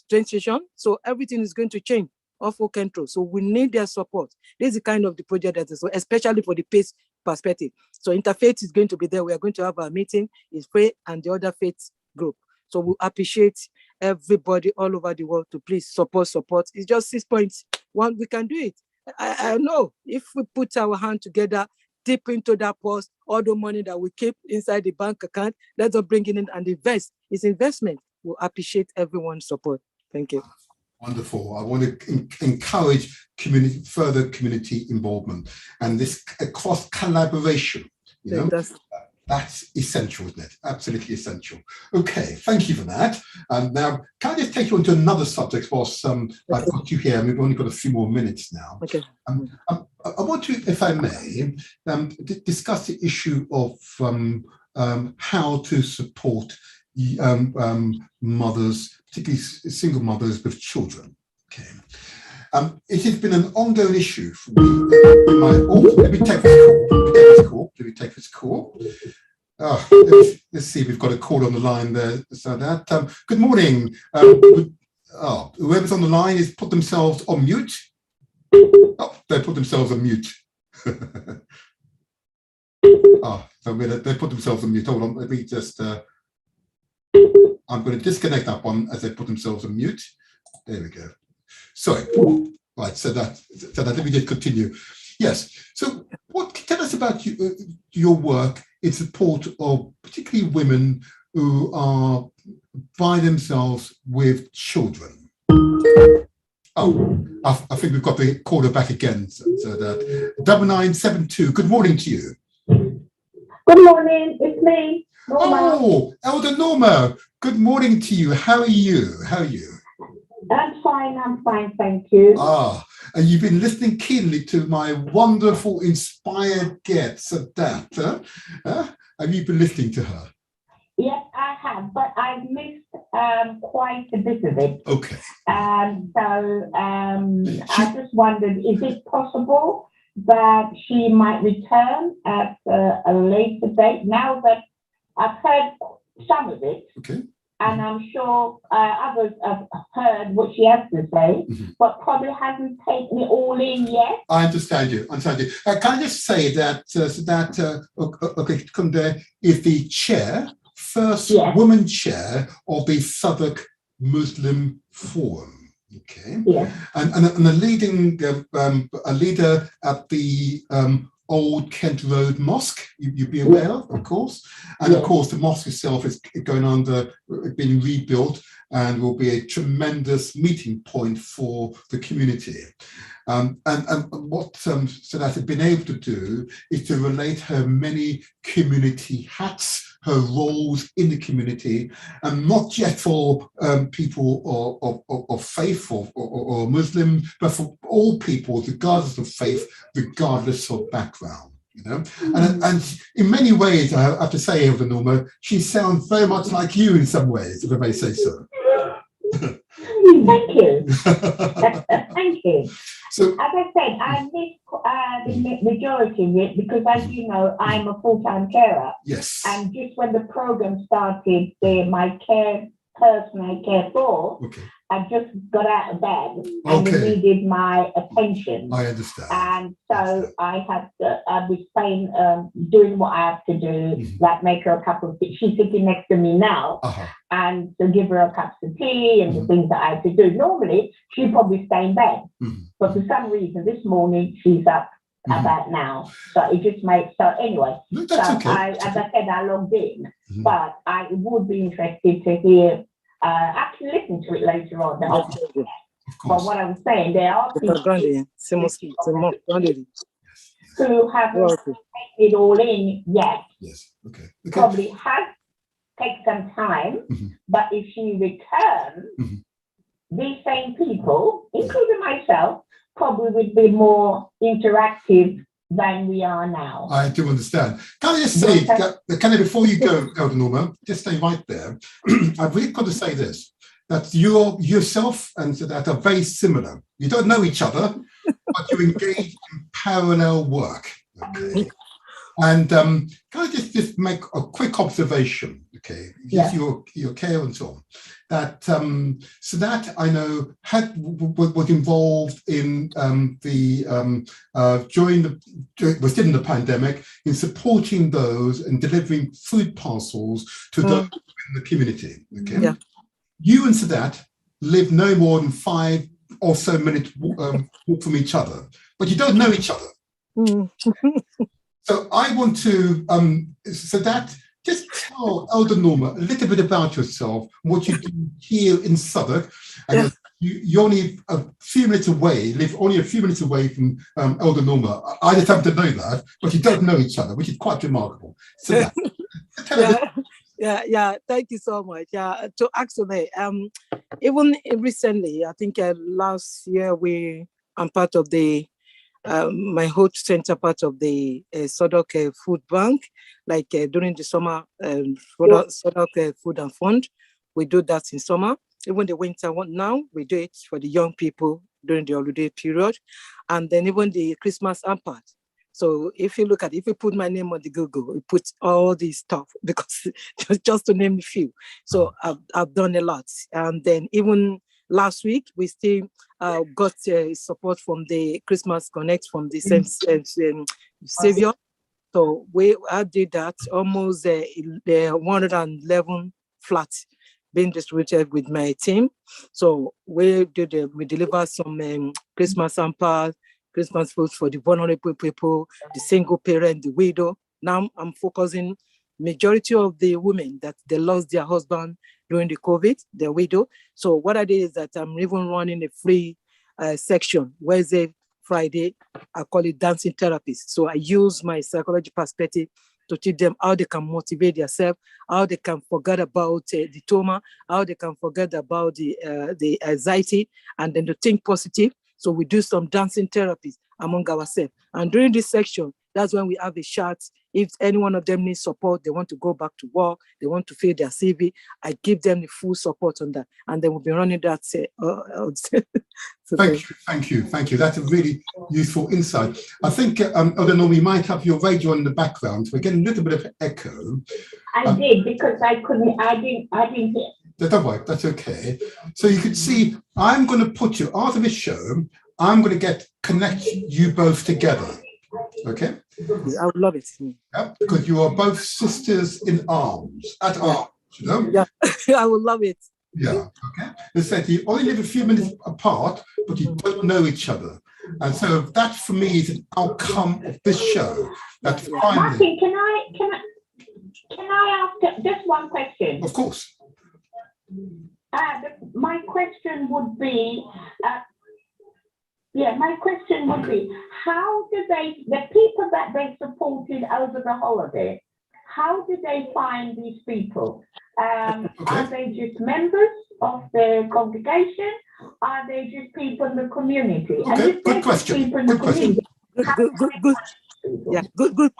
train station. So everything is going to change off whole country. So we need their support. This is the kind of the project that is, especially for the peace perspective. So interfaith is going to be there. We are going to have our meeting. It's free, and the other faith group. So we appreciate everybody all over the world to please support. It's just 6 points. One, we can do it. I know if we put our hand together, dip into that purse, all the money that we keep inside the bank account, let's bring it in and invest. It's investment. We'll appreciate everyone's support. Thank you. Wonderful. I want to encourage further community involvement and this cross collaboration. That's essential, isn't it? Absolutely essential. Okay, thank you for that. Now, can I just take you on to another subject whilst I've got you here? We've only got a few more minutes now. Okay. I want to, if I may, discuss the issue of how to support mothers, particularly single mothers with children. Okay. It has been an ongoing issue for me. Let me take this call. Let's see, we've got a call on the line there. So that, good morning. Whoever's on the line is put themselves on mute. Oh, they put themselves on mute. They put themselves on mute. Hold on, let me just, I'm going to disconnect that one as they put themselves on mute. There we go. Sorry. Right, so that let me just continue. Yes. So, tell us about your work in support of particularly women who are by themselves with children. Oh, I think we've got the caller back again. So that 9972. Good morning to you. Good morning. It's me, Norma. Oh, Elder Norma. Good morning to you. How are you? I'm fine, thank you. And you've been listening keenly to my wonderful, inspired guest, Sadat. Have you been listening to her? Yes, I have, but I've missed quite a bit of it. Okay. I just wondered, is it possible that she might return at a later date? Now that I've heard some of it, okay, and I'm sure others have heard what she has to say, but probably hasn't taken it all in yet. I understand you. Can I just say that Kunde is the first woman chair of the Southwark Muslim Forum. Okay. Yeah. And a leader at the Old Kent Road Mosque, you'd be aware of course. And of course, the mosque itself is being rebuilt and will be a tremendous meeting point for the community. And what Sadat has been able to do is to relate her many community hats, her roles in the community, and not just for people of faith or Muslim, but for all people, regardless of faith, regardless of background. You know, and in many ways, I have to say, Elder Norma, she sounds very much like you in some ways, if I may say so. Thank you. Thank you. So, as I said, I missed the majority of it because, as you know, I'm a full-time carer. Yes. And just when the program started, my person I care for, I just got out of bed and it needed my attention. I understand. And so I was playing, doing what I have to do, like make her a cup of tea. She's sitting next to me now. And to give her a cup of tea and the things that I have to do. Normally, she'd probably stay in bed. But for some reason, this morning, she's up about now. So it just makes, so anyway. No, that's so okay. As I said, I logged in. But I would be interested to hear, I can listen to it later on. But what I was saying, there are people who haven't taken it all in yet. Yes, okay. Probably has taken some time, but if she returns, these same people, including myself, probably would be more interactive than we are now. I do understand. Can I just say, before you go, Elder Norma, just stay right there. I've really got to say this, that yourself and Sadat are very similar. You don't know each other, but you engage in parallel work. Okay. And can I just make a quick observation? Okay, just your care and so on. That Sadat, I know, was involved in was still in the pandemic in supporting those and delivering food parcels to those in the community. Okay, you and Sadat live no more than 5 or so minutes walk from each other, but you don't know each other. So I want to, Sadat, just tell Elder Norma a little bit about yourself, what you do here in Southwark. And you're only a few minutes away, live only a few minutes away from Elder Norma. I just happen to know that, but you don't know each other, which is quite remarkable. Sadat, thank you so much. To actually, even recently, I think last year I'm part of the my host center, part of the Southwark Food Bank, like during the summer, Southwark Food and Fund. We do that in summer. Even the winter one now, we do it for the young people during the holiday period, and then even the Christmas part. So if you look at, if you put my name on the Google, it puts all these stuff, because just to name a few. So I've done a lot. And then even last week, we still got support from the Christmas Connect from the Savior. So I did that, almost 111 flats being distributed with my team. So we delivered some Christmas hampers, Christmas food for the vulnerable people, the single parent, the widow. Now I'm focusing majority of the women that they lost their husband during the COVID, the widow. So what I did is that I'm even running a free section, Wednesday, Friday, I call it dancing therapies. So I use my psychology perspective to teach them how they can motivate themselves, how they can forget about the trauma, how they can forget about the anxiety, and then to think positive. So we do some dancing therapies among ourselves. And during this section, that's when we have a chat. If any one of them needs support, they want to go back to work, they want to fill their CV, I give them the full support on that. And then we'll be running that. Thank you. That's a really useful insight. I think, I don't know, we might have your radio in the background. We're getting a little bit of echo. I did, because I didn't hear. Don't worry, that's okay. So you can see, I'm going to put you, after this show, I'm going to connect you both together. Okay? I would love it. Yeah, because you are both sisters in arms, at arms, you know? Yeah, I would love it. Yeah, okay. They said you only live a few minutes apart, but you don't know each other. And so that, for me, is an outcome of this show. That finally... Martin, can I ask just one question? Of course. My question would be, how do the people that they supported over the holiday, how do they find these people? Are they just members of the congregation? Are they just people in the community? Okay, good question. Good question. Good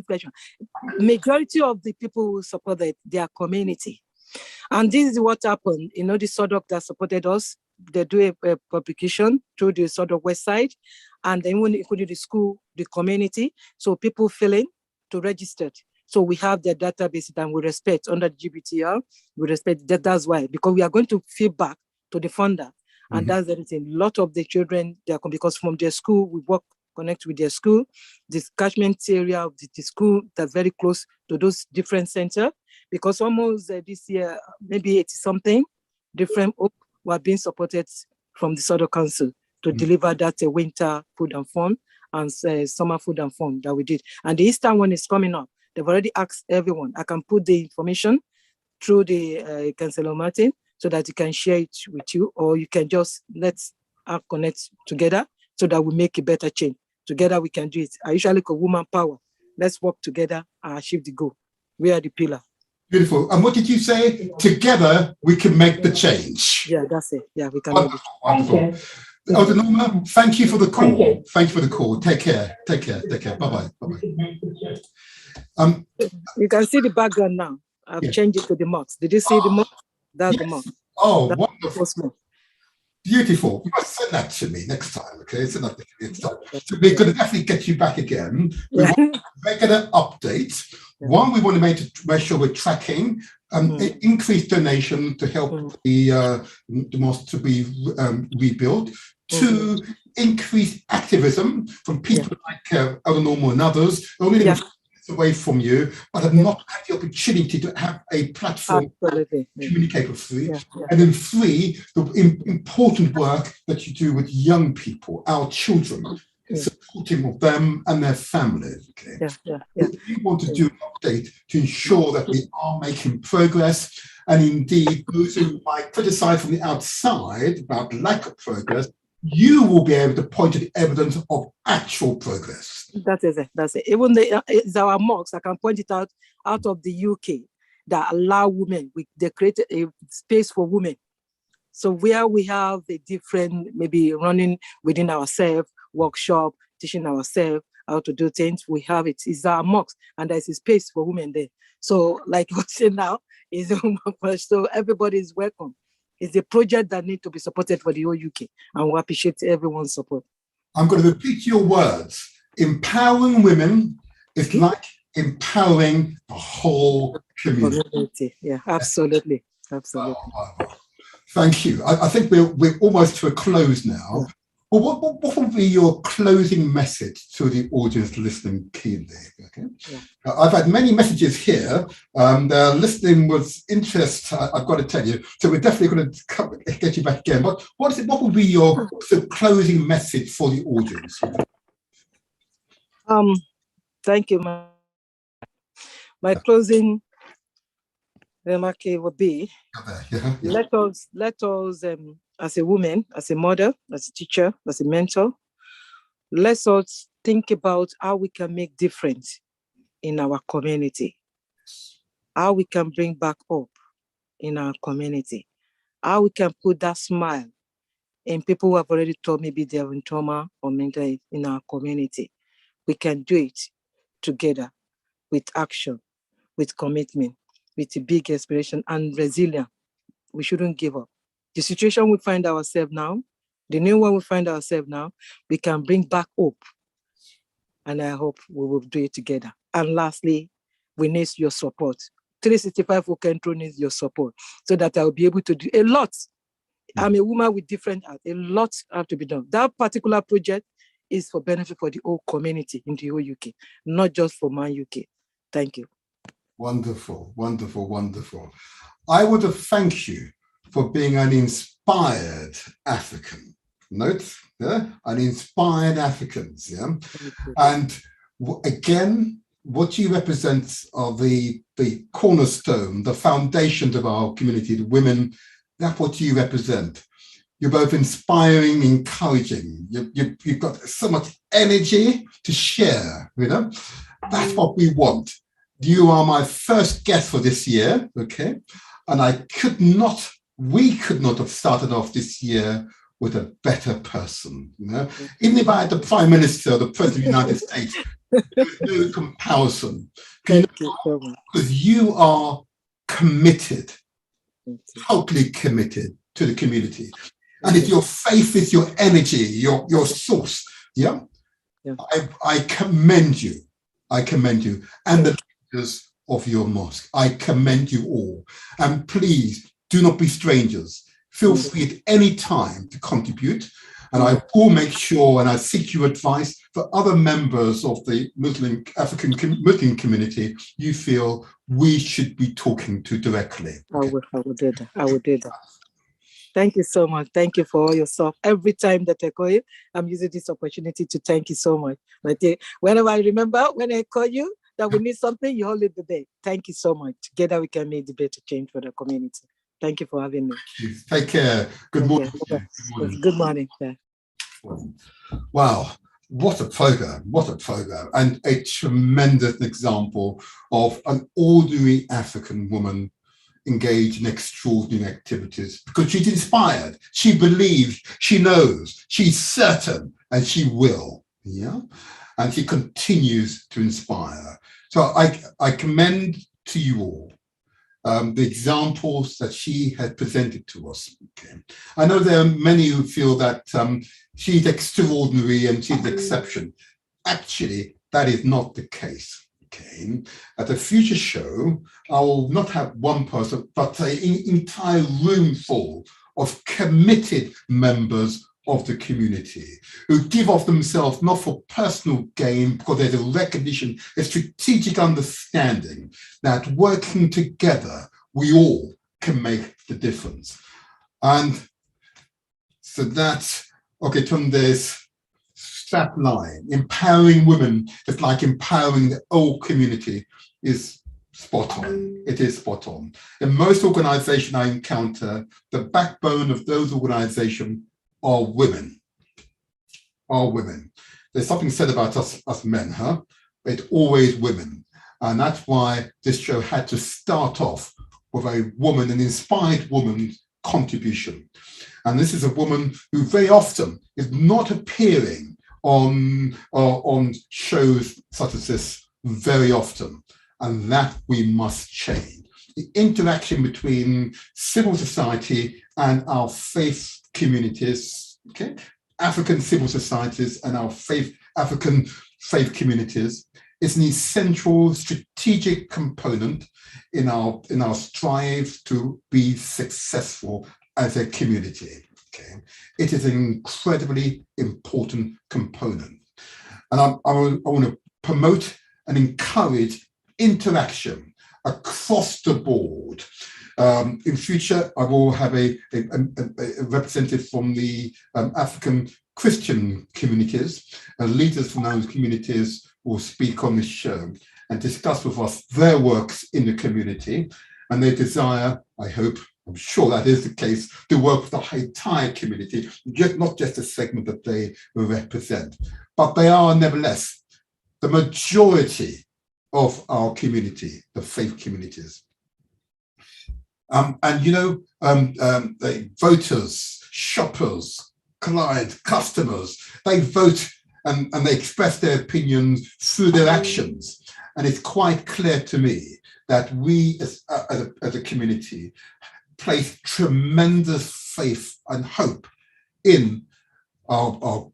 question. Majority of the people who supported their community. And this is what happened. You know, the Southwark that supported us, they do a publication through the Southwark website, and then when included the school, the community, so people fill in to register. So we have their database and we respect under the GBTR, we respect that. That's why, because we are going to feedback to the funder, and that's everything. A lot of the children, they are because from their school, we connect with their school, this catchment area of the school that's very close to those different centers, because almost this year, maybe 80 something different were being supported from the Southwark Council to deliver that winter food and fun and summer food and fun that we did. And the Easter one is coming up. They've already asked everyone. I can put the information through the Councillor Martin so that you can share it with you, or you can just let's connect together so that we make a better change. Together we can do it. I usually call woman power. Let's work together and achieve the goal. We are the pillar. Beautiful. And what did you say? Together we can make the change. Yeah, that's it. Yeah, we can. Wonderful. Elder Norma, thank you for the call. Thank you for the call. Take care. Bye-bye. You can see the background now. I've changed it to the mosque. Did you see the mosque? That's the mosque. Oh, that's wonderful. Beautiful. You must send that to me next time, okay? Send that to me. So we're going to definitely get you back again. We want regular updates. One, we want to make sure we're tracking increased donation to help the mosque to be rebuilt. Two, increased activism from people like Elder Norma and others. Only away from you, but have not had the opportunity to have a platform to communicate with free. And then three, the important work that you do with young people, our children, supporting of them and their families. Okay? We want to do an update to ensure that we are making progress, and indeed those who might criticize from the outside about lack of progress, you will be able to point to the evidence of actual progress. That's it. Even it's our mosques, I can point it out of the UK that allow women. They created a space for women. So where we have a different, maybe running within ourselves, workshop, teaching ourselves how to do things, we have it. It's our mosques, and there's a space for women there. So like what you say now is so everybody is welcome. It's a project that needs to be supported for the whole UK, and we appreciate everyone's support. I'm going to repeat your words. Empowering women is like empowering the whole community. Yeah, absolutely. Absolutely. Wow. Thank you. I think we're almost to a close now. Yeah. Well, what will be your closing message to the audience listening keenly? Okay. Yeah. I've had many messages here. They're listening with interest, I've got to tell you. So we're definitely going to get you back again. But what will be your closing message for the audience? Thank you. My closing remark would be, let us, as a woman, as a mother, as a teacher, as a mentor, let us think about how we can make difference in our community, how we can bring back hope in our community, how we can put that smile in people who have already told maybe they're in trauma or mental in our community. We can do it together with action, with commitment, with a big aspiration and resilience. We shouldn't give up. The situation we find ourselves now, the new one we find ourselves now, we can bring back hope. And I hope we will do it together. And lastly, we need your support. 365 Continental needs your support so that I'll be able to do a lot. I'm a woman with different art. A lot have to be done. That particular project is for benefit for the whole community in the whole UK, not just for my UK. Thank you. Wonderful, wonderful, wonderful. I want to thank you for being an inspired African. Note, yeah? An inspired Africans, yeah? And again, what you represent are the cornerstone, the foundations of our community, the women. That's what you represent. You're both inspiring, encouraging. You've got so much energy to share, you know? That's what we want. You are my first guest for this year, okay? And we could not have started off this year with a better person, you know? Even if I had the Prime Minister, the President of the United States, there's no comparison. Because you are committed, totally committed to the community. And if your faith is your energy, your source, yeah? I commend you. I commend you. And the leaders of your mosque, I commend you all. And please do not be strangers. Feel free at any time to contribute. And I will make sure, and I seek your advice for other members of the African Muslim community you feel we should be talking to directly. Okay? I will do that. I will do that. Thank you so much. Thank you for all your stuff. Every time that I call you, I'm using this opportunity to thank you so much. But whenever I remember, when I call you, that we need something, you hold it the day. Thank you so much. Together we can make the better change for the community. Thank you for having me. Take care. Good morning. Good morning. Yeah. Wow. What a program. What a program. And a tremendous example of an ordinary African woman engaged in extraordinary activities because she's inspired, she believes, she knows, she's certain, and she will, yeah? And she continues to inspire. So I commend to you all the examples that she has presented to us. Okay. I know there are many who feel that she's extraordinary and she's the exception. Actually, that is not the case. Okay. At a future show, I will not have one person, but an entire room full of committed members of the community who give of themselves not for personal gain, because there's a recognition, a strategic understanding that working together, we all can make the difference. And so that's, okay, Tunde's strap line, empowering women is like empowering the whole community, is spot on. It is spot on. In most organizations I encounter, the backbone of those organizations are women. There's something said about us men, huh? It's always women. And that's why this show had to start off with a woman, an inspired woman's contribution. And this is a woman who very often is not appearing on shows such as this very often. And that we must change. the interaction between civil society and our faith communities, okay? African civil societies and our African faith communities is an essential strategic component in our strive to be successful as a community. Okay, it is an incredibly important component, and I want to promote and encourage interaction across the board. In future, I will have a representative from the African Christian communities, and leaders from those communities will speak on the show and discuss with us their works in the community and their desire, I hope, I'm sure that is the case, to work with the entire community, not just a segment that they represent, but they are nevertheless the majority of our community, the faith communities. And you know, the voters, shoppers, clients, customers, they vote and they express their opinions through their actions. And it's quite clear to me that we as a community place tremendous faith and hope in our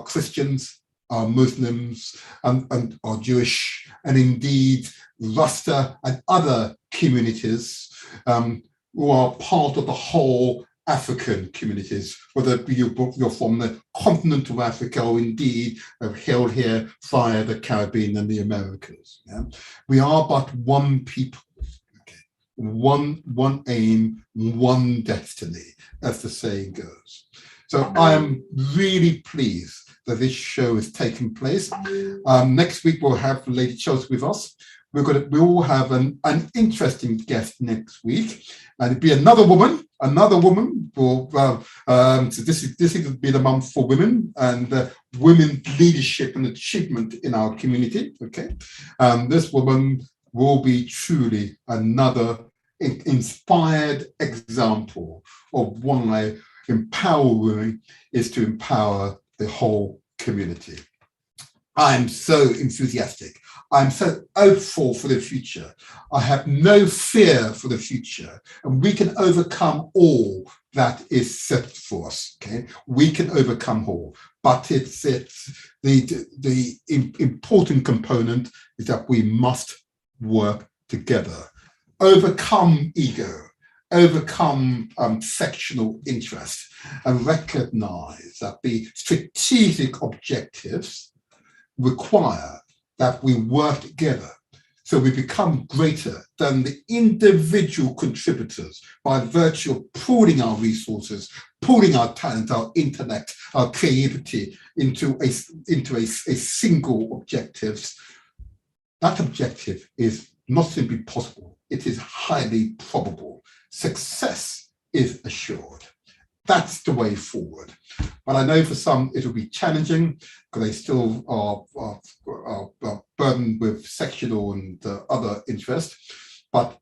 Christians, our Muslims, and our Jewish, and indeed Rasta and other communities who are part of the whole African communities, whether you're from the continent of Africa or indeed held here via the Caribbean and the Americas. Yeah? We are but one people, okay? One aim, one destiny, as the saying goes. So I am really pleased that this show is taking place. Next week we'll have Lady Chelsea with us. We will have an interesting guest next week, and it'll be another woman. For so this will be the month for women and women leadership and achievement in our community. Okay, this woman will be truly another inspired example of why empower women is to empower the whole community. I'm so enthusiastic. I'm so hopeful for the future. I have no fear for the future, and we can overcome all that is set for us. Okay, we can overcome all, but it's the important component is that we must work together, overcome ego, overcome sectional interest, and recognize that the strategic objectives require that we work together so we become greater than the individual contributors by virtue of pooling our resources, pooling our talent, our intellect, our creativity into a single objective. That objective is not simply possible, it is highly probable. Success is assured. That's the way forward. But I know for some it will be challenging because they still are burdened with sectional and other interests. But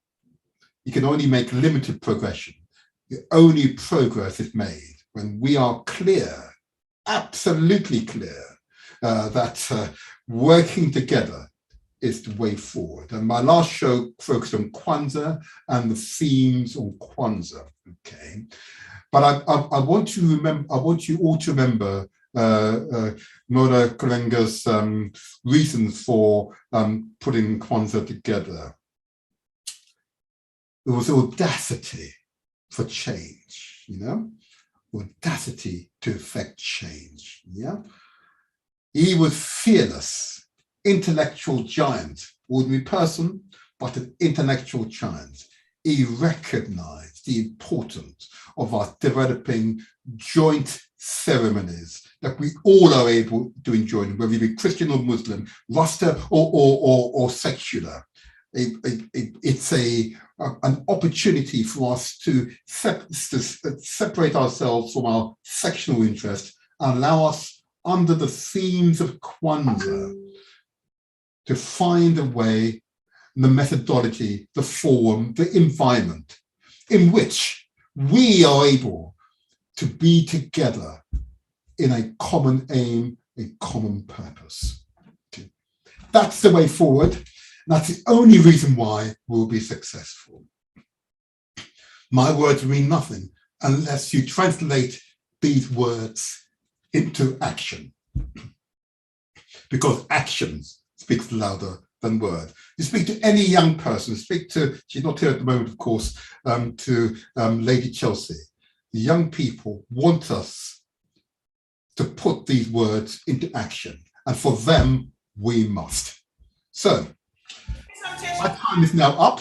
you can only make limited progression. The only progress is made when we are clear, absolutely clear, that working together is the way forward. And my last show focused on Kwanzaa and the themes on Kwanzaa. Okay. But I want you all to remember Moda Kalenga's reasons for putting Kwanzaa together. There was audacity for change, you know, audacity to effect change. Yeah, he was fearless, intellectual giant, ordinary person, but an intellectual giant. He recognized the importance of us developing joint ceremonies that we all are able to enjoy, whether you be Christian or Muslim, Rasta or secular. It's an opportunity for us to separate ourselves from our sectional interest and allow us, under the themes of Kwanzaa, to find a way, the methodology, the forum, the environment in which we are able to be together in a common aim, a common purpose. Okay. That's the way forward. That's the only reason why we'll be successful. My words mean nothing unless you translate these words into action. Because actions speaks louder than words. You speak to any young person, she's not here at the moment, of course, to Lady Chelsea. The young people want us to put these words into action. And for them, we must. So, my time is now up.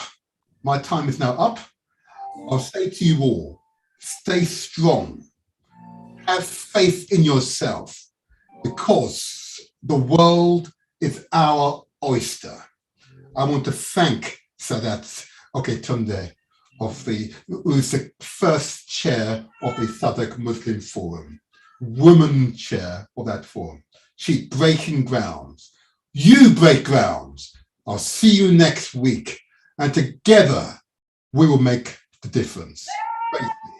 I'll say to you all, stay strong. Have faith in yourself, because the world is our oyster. I want to thank Sadat Oketunde, who's the first chair of the Southwark Muslim Forum, woman chair of that forum. She's breaking grounds. You break grounds. I'll see you next week, and together we will make the difference. Thank you.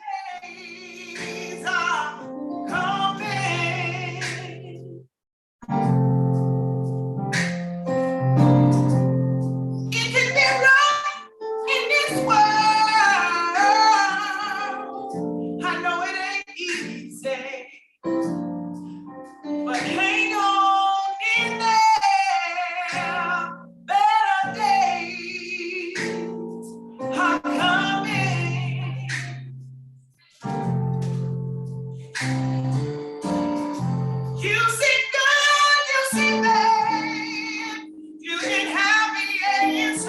You see God, you see